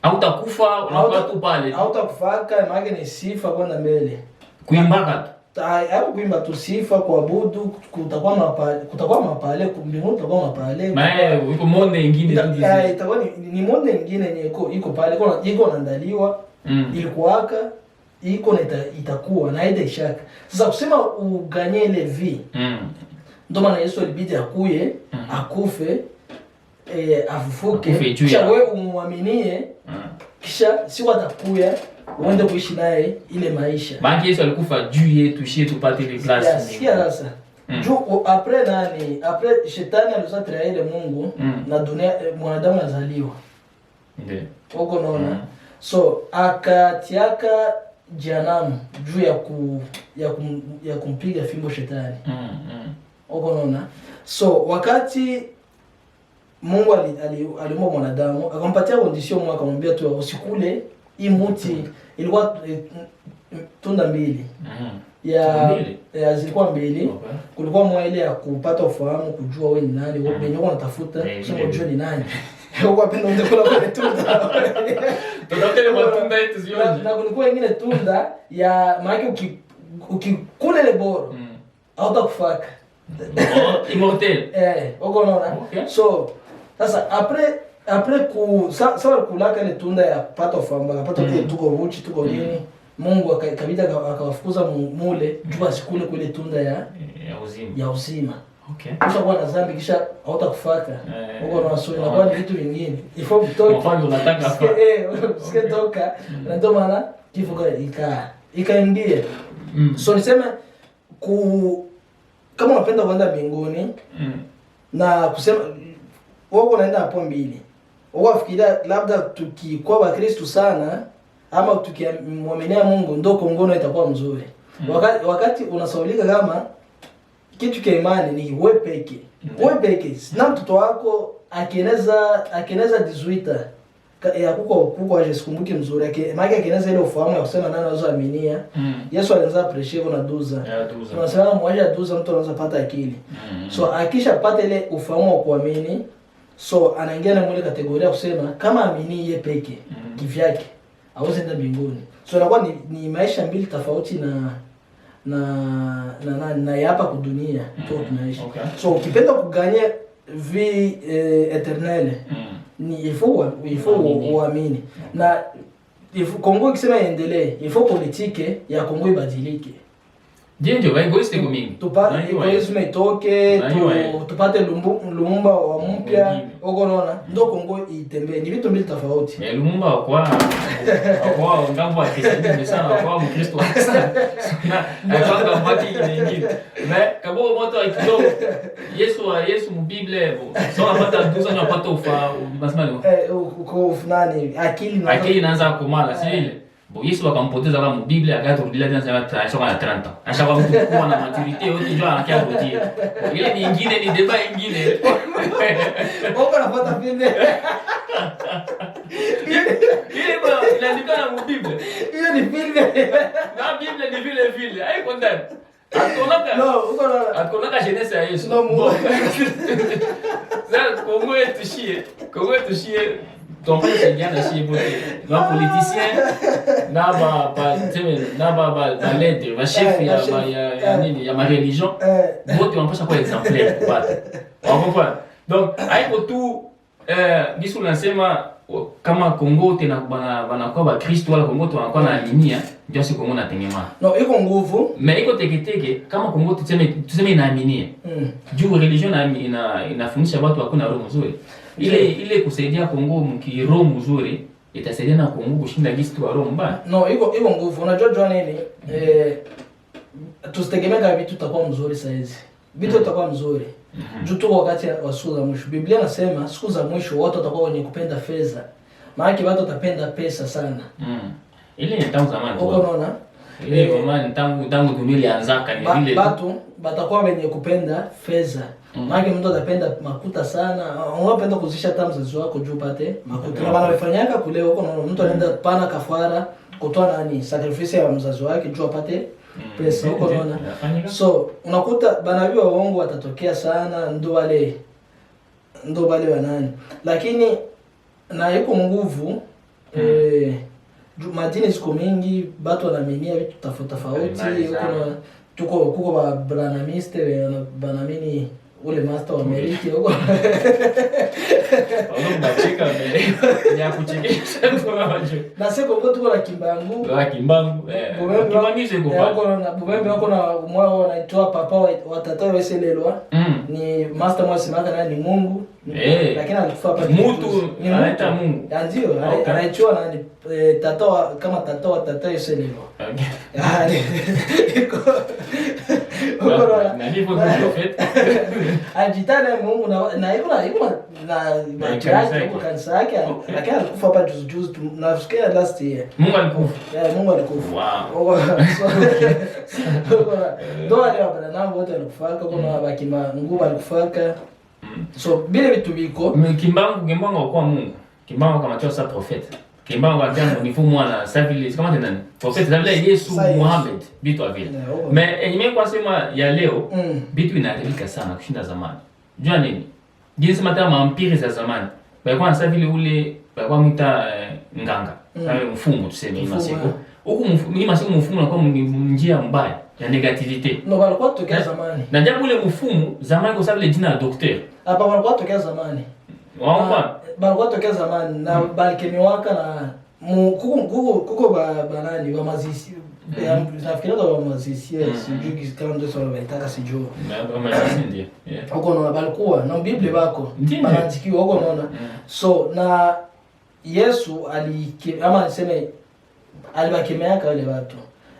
hautakufa, unakuwa tu pale. Hautakufaka maana ni sifa kwenda mbele. Kuimbaka. Hapo kuimba tu sifa, kuabudu, kutakuwa mapale, mbinguni kutakuwa mapale. Maana iko monde nyingine tu hizi. Itakuwa ni monde nyingine yenye iko pale, iko naandaliwa, ilikuwaka, iko na itakuwa na ile shaka. Sasa kusema uganye ile vi. Ndio maana Yesu alibidi akuye, akufe, afufuke, kisha wewe umwaminie, kisha si watakuya uende kuishi naye ile maisha. Maana Yesu alikufa juu yetu, shie tupate ile place. Sikia sasa. Juu après shetani alizatra ile Mungu na dunia mwanadamu azaliwa. Ndio. Uko naona. So akatiaka jehanamu juu ya kumpiga fimbo shetani. Uko naona. So wakati Mungu aliumba mwanadamu, akampatia condition Mungu akamwambia tu usikule hii mti, ilikuwa tunda mbili. Ya zilikuwa mbili. Kulikuwa moja ile ya kupata ufahamu, kujua wewe ni nani, wewe mwenyewe unatafuta, sio kujua ni nani. Huko pendo ndio kula kwa tunda. Tutapele matunda yetu zionje. Na kulikuwa nyingine tunda ya maana ukikula ile boro hautakufaka. Immortel. Uko unaona? So sasa après sawa kulaka ile tunda ya pata ufahamu, akapata ile tuko uchi, tuko nini? Mungu akabida akawafukuza mule juu asikule kule tunda ya uzima. Okay. Kisha kwa na dhambi kisha hautakufaka. Uko na wasoi na kwa ni vitu vingine. Ifo kutoka. Mfano unataka hapa. Usikie toka. Na ndio maana kifo ikaingia. So niseme kama unapenda kwenda mbinguni na kusema wako naenda hapo mbili. Wao wafikiria labda tukikuwa wa Kristo sana ama tukimwaminia Mungu ndio Kongo itakuwa mzuri. Wakati unasaulika kama kitu cha imani ni wewe peke. Wewe peke. Na mtoto wako akieneza 18 ya kuko ajisikumbuke mzuri maana akieneza ile ufahamu ya kusema nani anaweza aminia. Yesu alianza pressure na duza. Tunasema mmoja duza mtu anaweza pata akili. So akishapata ile ufahamu wa kuamini, so anaingia na ile kategoria kusema kama amini yeye peke kivyake hawezi enda mbinguni. So inakuwa ni maisha mbili tofauti na hapa kwa dunia tu tunaishi. So ukipenda kuganya vie éternelle ni il faut uamini. Na Kongo ikisema iendelee, il faut politique ya Kongo ibadilike. Ndio egoiste kwa mingi. Tupate egoisme itoke, tupate Lumumba wa mpya. Uko naona ndio Kongo itembee. Ni vitu mbili tofauti. Lumumba kwa ngambo ya Kristo sana kwa Mkristo sana. Na kwa mbaki nyingine. Mais kabo moto kidogo. Yesu mu Bible so apata duza na apata ufa basema uko nani akili inaanza kumala si ile. Yesu akampoteza kama Biblia akaturudia tena sasa soka na 30. Ashaka mtu kuwa na maturity yote njoo anakia kutia. Ile nyingine ni deba nyingine. Wako napata vile. Ile bwana inaandikana mu Biblia. Hiyo ni vile. Na Biblia ni vile. Haiko ndani. Akonaka Genese ya Yesu. Sasa Kongo tushie Tombele saidiana si bote. Na politicien na ba lettre, ba chef ya nini ya ma religion. Bote wanapaswa kuwa exemplaire kupata. Wapo. Donc haiko tu bisu nasema kama Kongo tena banakuwa ba Kristo wala Kongo wanakuwa na linia ndio si Kongo natengemana. No, iko nguvu. Mais iko teketeke kama Kongo tuseme inaaminia. Juu religion inafundisha watu hakuna roho nzuri. Ile kusaidia Kongo mkiroho mzuri itasaidia na Kongo kushinda gisi tu roho mbaya. No, iko nguvu. Unajua nini? Tusitegemea vitu tutakuwa mzuri saizi. Vitu tutakuwa mzuri. Juu tu wakati wa siku za mwisho. Biblia inasema siku za mwisho watu watakuwa wenye kupenda fedha. Maana watu watapenda pesa sana. Ile ni tangu zamani. Unaona? Ile zamani tangu dunia ilianzaka ni vile. Watu batakuwa wenye kupenda fedha. Maana mtu atapenda makuta sana. Unapenda kuzisha hata mzazi wako juu pate makuta. Na wanafanyaka kule huko na mtu anaenda pana kafara kutoa nani sacrifice ya mzazi wake juu apate pesa huko naona. So unakuta banabii wa uongo watatokea sana ndo wale wanani. Lakini na yuko nguvu madini ziko mingi, watu wanaaminia vitu tofauti huko kuko ba branamiste banamini ule master wa Amerika huko. Unacheka mbele. Ya kuchekesha tu hapo. Na sasa Kongo tuko na Kimbangu. Kimangishe Bubembe wako na mwao wanaitoa papa watatoa weselelwa. Ni master mwa simaka na ni Mungu. Lakini alikufa hapa mtu anaita Mungu. Ndio, anaichua na tatoa kama tatoa weselelwa. Na hivyo ndio prophet. Ajitana Mungu na yuko na kanisa yake, lakini alikufa hapa juzi nafikiria last year. Mungu alikufa. Mungu alikufa. Wow. Ndio wale wabana wote walikufa kuna bakima nguvu alikufa. So bila vitu biko Kimbangu kwa Mungu. Kimbangu kama chosa prophet. Kimbangu ajana ni fumu na savile kama tena prophet zavile Yesu Muhammad bitu avile. Mais nimekuwa sema ya leo bitu inaharibika sana kushinda zamani. Jua nini? Jinsi mata mampire za zamani. Balikuwa na savile ule balikuwa mta nganga. Kama mfumo tuseme hii masiku. Huko mimi masiku mfumo na kwa njia mbaya ya negativite. No balikuwa tokea zamani. Na jambo ule mfumo zamani kwa sababu jina ya docteur. Hapa balikuwa tokea zamani. Waomba balikuwa tokea zamani na balikemiwaka na kuko banani wa mazisi nafikiri ndo wa mazisi sijui kama ndio sawa baitaka sijui na mazisi ndio huko na balikuwa na Biblia bako banaandikiwa huko naona. So na Yesu ama niseme alibakemeaka wale watu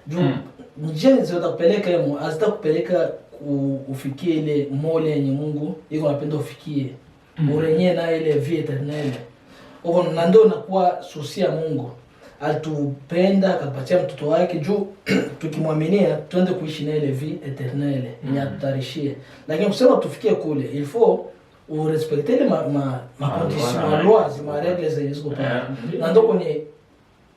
juu njia zotakupeleka hemo azitakupeleka ufikie ile mole yenye Mungu iko anapenda ufikie. Urenye na ile vie eternelle. Uko na ndio nakuwa susia Mungu. Alitupenda akapatia mtoto wake juu tukimwaminia tuende kuishi na ile vie eternelle yenye atutarishie. Lakini kusema tufikie kule, il faut urespecter les conditions, ma lois, ma règles zilizo pale. Na ndio kwenye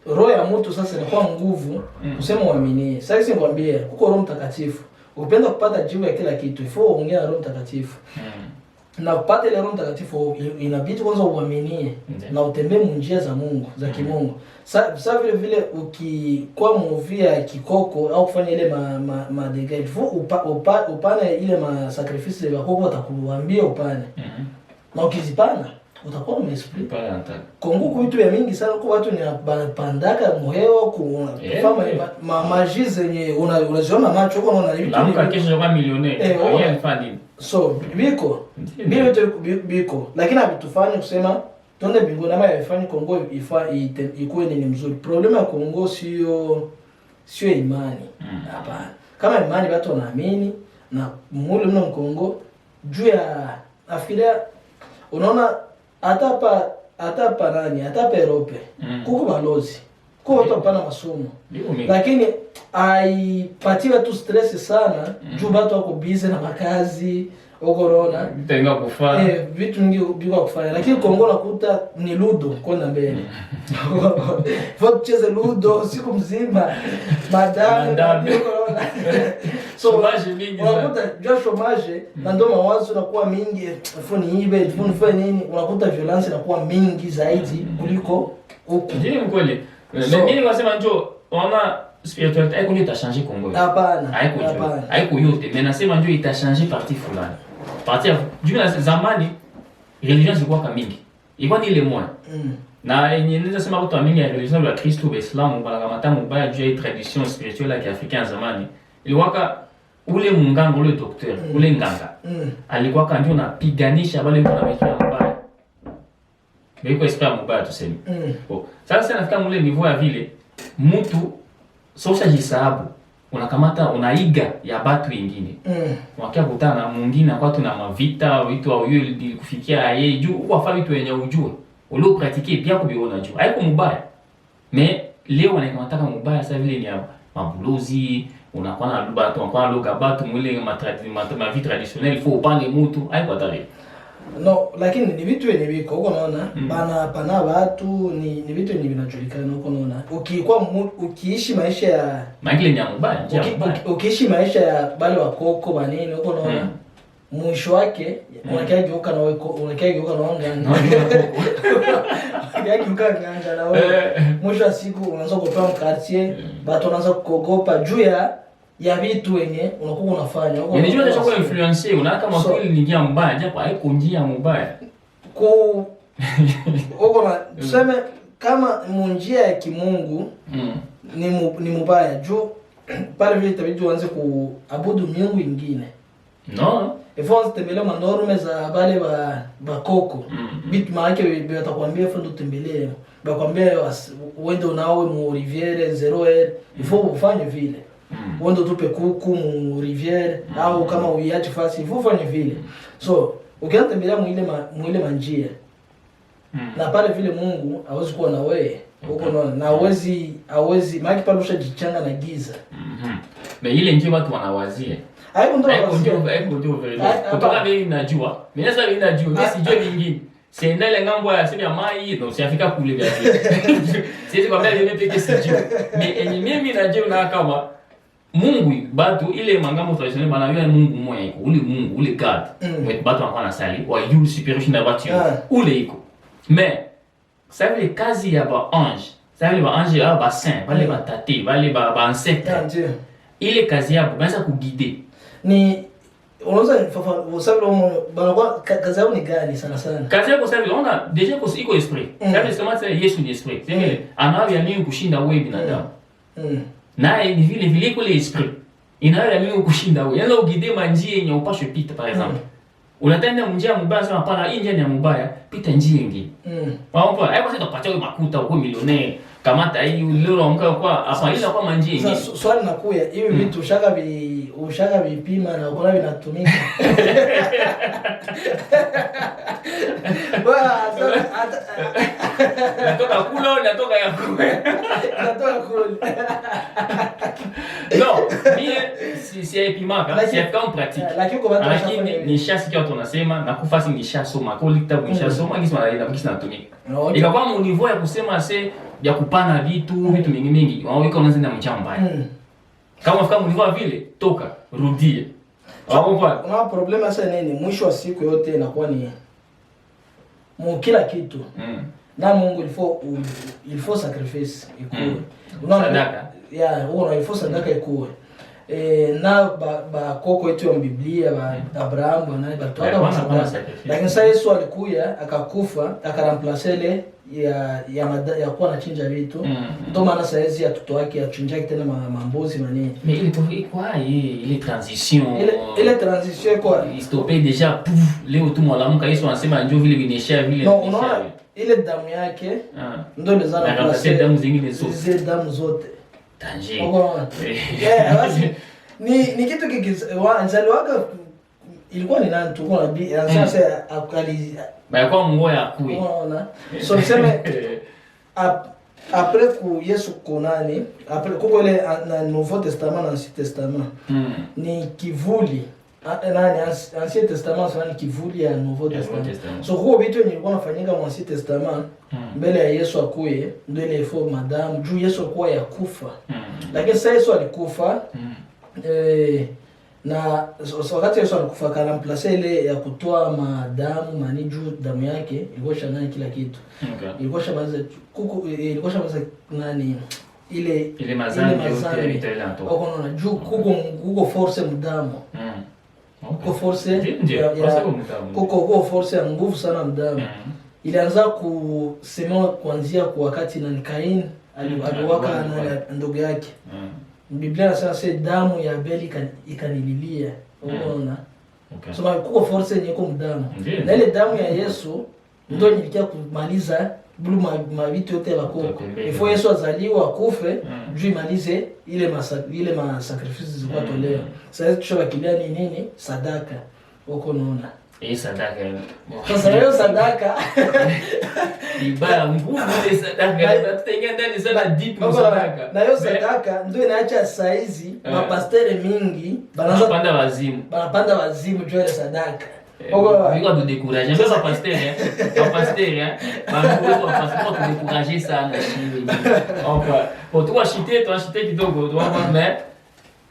roho ya mtu sasa inakuwa nguvu kusema uaminie. Sasa hivi nikwambie kuko Roho Mtakatifu. Ukipenda kupata jibu ya kila kitu, il faut uongee na Roho Mtakatifu. Na kupata ile Roho Mtakatifu inabidi kwanza uaminie na utembee njia za Mungu, za kimungu. Sasa vile ukikuwa mvia kikoko au kufanya ile madegage, upane ile sacrifice ya koko atakuambia upane. Na ukizipana utakuwa umesplit. Kongo kwa vitu ya mingi sana kwa watu ni banapandaka muhewa kufanya maji zenye unaziona macho huko unaona vitu. Lamuka kesho kwa millionaire. So biko lakini habitufanye kusema tonde bingo na yafanye Kongo ikuwe ni mzuri. Problema ya Kongo sio imani. Hapana. Kama imani watu wanaamini na mule mna Kongo juu ya afikiria unaona hata hapa Europe kuko balozi kwa watu hapana masomo lakini aipatie watu stress sana juu watu wako busy na makazi corona tenga kufanya vitu vingi biko kufanya lakini Kongo nakuta ni ludo kwenda mbele faut kucheza ludo siku mzima madame corona so chômage mingi unakuta jua chômage na ndio mawazo yanakuwa mingi funi ibe funi nini unakuta violence inakuwa mingi zaidi kuliko huko ndio kweli mimi nasema njoo ona spiritualité haiko ndio changer Kongo hapana haiko yote mais nasema njoo itachanger partie fulani partie juu na zamani religion zilikuwa kama mingi ilikuwa ni ile moja na yenye naweza sema watu mingi ya religion ya Kristo wa Islam wanakamata mbaya juu ya tradition spirituelle ya Afrika zamani ilikuwa ule munganga ule docteur ule nganga alikuwa ndio anapiganisha wale wanawekea mbaya biko esprit mbaya tuseme sasa nafika mule niveau ya vile mtu sosha jisabu unakamata unaiga ya batu wengine wakia kutana mwingine kwa tuna mavita vitu au yule kufikia yeye juu kwa fa vitu wenye ujue ule pratiquer pia kubiona juu haiko mbaya mais leo wanakamata kama mbaya sasa vile ni mabulozi unakuwa na batu unakuwa lugha batu mwile ma vie traditionnelle faut upande mtu haiko hatari. No, lakini ni vitu yenye viko huko naona pana watu ni vitu yenye vinajulikana huko naona ukiishi maisha ya magile ni mbaya ukiishi maisha ya bale wa koko banini huko naona mwisho wake unakageuka na wewe unakageuka na nganga nganga na wewe mwisho wa siku unaanza kutoa mkartie watu wanaanza kukogopa juu ya vitu wenye unakuwa unafanya huko. Unajua unaweza kuwa influencer unaona kama kweli ni njia mbaya japo haiko njia mbaya. Huko na tuseme kama njia ya kimungu ni mbaya juu pale vile itabidi uanze kuabudu miungu ingine. No. Ifo tembelea manorme za bale bakoko. Bitu maana watakwambia fundo tembelee. Bakwambia uende unawe mu riviere 0 ifo ufanye vile. Wendo tupe kuku mu riviere au kama uiache fasi ufanye vile. So ukianza tembelea mwile manjia na pale vile Mungu hawezi kuwa na wewe huko na hawezi maana pale ushajichanga na giza. Na ile njia watu wanawazia haiko ndio kutoka mimi najua mimi sasa mimi najua mimi sijui vingine senda ile ngambo ya sema mai ndio siafika kule vya siwezi kwambia mimi peke sijui mimi najua na kama Mungu batu ile mangambo traditionnel bana Mungu mmoja iko ule Mungu ule God wetu batu wanafanya sali wa yule superieur na batu ule iko mais ça veut kazi ya ba ange ça veut ba ange ya ba saint wale ba tate wale ba ancêtre ile kazi yao banaanza kuguider ni unaweza usabu banakuwa kazi yao ni gani sana kazi yao sababu ona deja ko iko esprit sababu kama sasa Yesu ni esprit sema anawaambia mimi kushinda wewe binadamu naye ni vile kule esprit inayo mimi kushinda wewe yana ugide manjia yenye upashe pita par exemple unatenda njia mbaya sana hapana hii njia ni mbaya pita njia nyingine kwa hapo haiko sasa tupata wewe makuta uko millionaire kamata hii leo amka kwa hapa ila kwa manjie nyingi. Sasa swali nakuya hivi vitu ushaka vipima na uko vinatumika. Natoka kula natoka ya kule. Natoka kule. Non, mie si epimaka, si kama pratique. Lakini ni shasi kwa tunasema na kufasi ni shasoma, kwa kitabu ni shasoma ngisi wanaenda ngisi natumika. Ikakuwa mu niveau ya kusema ya kupana vitu mingi. Wao iko unaanza mchamba. Kama ufika mu niveau vile, toka, rudie. Una problema sasa nini? Mwisho wa siku yote inakuwa ni kila kitu. Na Mungu il faut sacrifice ikuwe. Sadaka. Il faut sadaka ikuwe. Na koko yetu ya Biblia Abraham na batoka sadaka. Lakini sasa Yesu alikuja akakufa akaramplace ile ya kuwa anachinja vitu. Ndio maana sasa hizi watoto wake achinja tena mambuzi na nini. Mais il est quoi ile transition? Ile transition kwa stopé déjà pouf leo tu mwalamuka Yesu anasema njoo vile vinesha vile. No, unaona ile damu yake ndio imezana place damu zingine zote. Zile damu zote. Danger. Basi ni kitu kizaliwaga ilikuwa ni nani tulikuwa na bi sasa akali kwa mungu ya kui. Unaona? So niseme après ku Yesu konani, après kuko ile na Nouveau Testament na Ancien Testament. Ni kivuli. Nani Ancien Testament sana ni kivuli ya Nouveau Testament. So huo vitu nilikuwa nafanyika mu Ancien Testament mbele ya Yesu akuye ndio ile ifo madam juu Yesu alikuwa ya kufa. Lakini sasa Yesu alikufa na wakati Yesu alikufa karamplace ile ya kutoa madamu mani juu damu yake ilikuwa shana kila kitu. Ilikuwa shamaza kuku ilikuwa shamaza nani ile mazani yote itaenda toka. Unaona juu kuko force mdamu. Kuko force kuko force ya nguvu sana mdamu. Ilianza kusema kuanzia kwa wakati na Kain aliwaka na ndugu yake. Biblia inasema damu ya Abeli ikanililia. Unaona? So kuko force yenye iko mdamu. Na ile damu ya Yesu ndio ilikia kumaliza bulu mavitu yote ya bakoko. Ifo Yesu azaliwa akufe juu imalize ile sacrifices zilikuwa tolewa. Sasa tushabakilia ni nini? Sadaka. Uko unaona? Sadaka. Sasa hiyo sadaka ibara nguvu ile sadaka tutaingia ndani sana deep sadaka. Na hiyo sadaka ndio inaacha saizi mapastere mingi banapanda wazimu juu ya sadaka. Viko de décourager sasa pasteur bango pasteur tu décourager sana chini. Pour toi acheter kidogo tu mais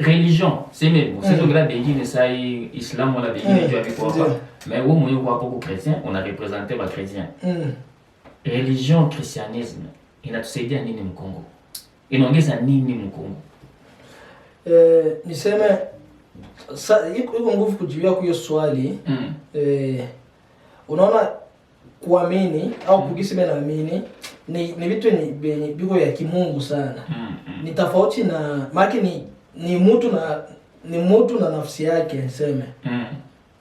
religion c'est même c'est donc là bengine ça islam wala bengine tu avec quoi mais au moins quoi pour chrétien on a représenté les chrétiens. Religion christianisme inatusaidia nini mkongo? Inaongeza nini mkongo? Niseme iko nguvu kujibia kwa hiyo swali. Unaona kuamini au kugisi naamini ni vitu ni biko ya kimungu sana. Ni tofauti na maki ni mtu na nafsi yake niseme.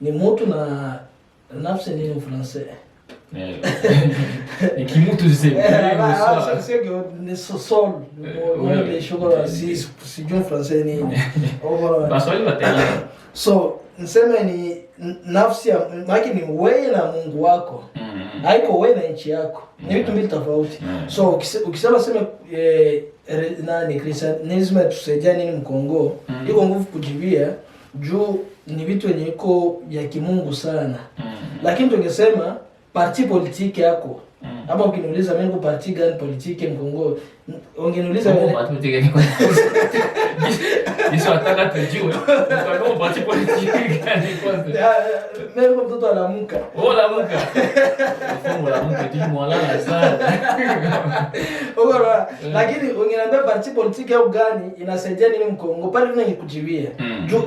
Ni mtu na nafsi nini Francais? Et qui monte du c'est que sol le chocolat si John français ni so niseme ni nafsi ya maki ni wewe na Mungu wako haiko wewe na nchi yako ni vitu mbili tofauti. So ukisema sema nani Christianism tusaidia nini mkongo iko nguvu kujibia juu ni vitu yenye iko ya kimungu sana. Lakini tungesema parti politique yako. Ama ukiniuliza mimi parti gani politique mkongo ungeniuliza mimi parti politique ni Yesu ataka tujue kwa parti politique gani kwanza. Mimi mtoto anaamka. Anaamka. Fomu anaamka tu mwalala sana. Lakini ungeniambia parti politique au gani inasaidia nini mkongo pale tunakujibia. Juu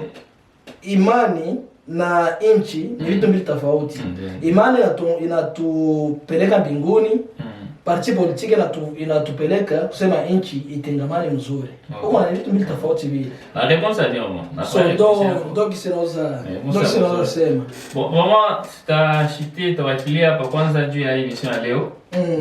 imani na inchi ni vitu mbili tofauti. Imani inatupeleka mbinguni parti politique inatupeleka kusema nchi itengamane mzuri. Huko na vitu mbili tofauti vile. La réponse à dire moi. So donc sinaweza sema. Bon, maman tutashite tawakilia hapa kwanza juu ya hii mission ya leo.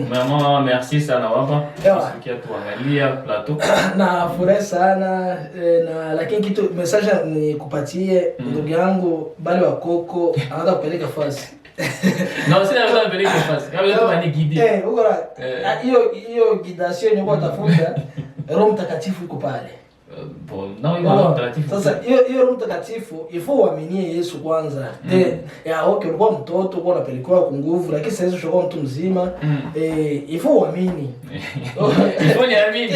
Maman merci sana baba. Sikia tuangalia plateau. Na furahi sana na lakini kitu message ni kupatie ndugu yangu bali wa Koko anaanza kupeleka fasi. Non, c'est la vérité face. Kama yote bani guide. Hiyo guidation ni kwa tafuta Roho Mtakatifu iko pale. Bon, na Roho Mtakatifu. Sasa hiyo Roho Mtakatifu ifo uaminie Yesu kwanza. Okay, ulikuwa mtoto kwa unapelekwa kwa nguvu lakini sasa Yesu shoka mtu mzima. Ifo uamini. Ifo ni amini.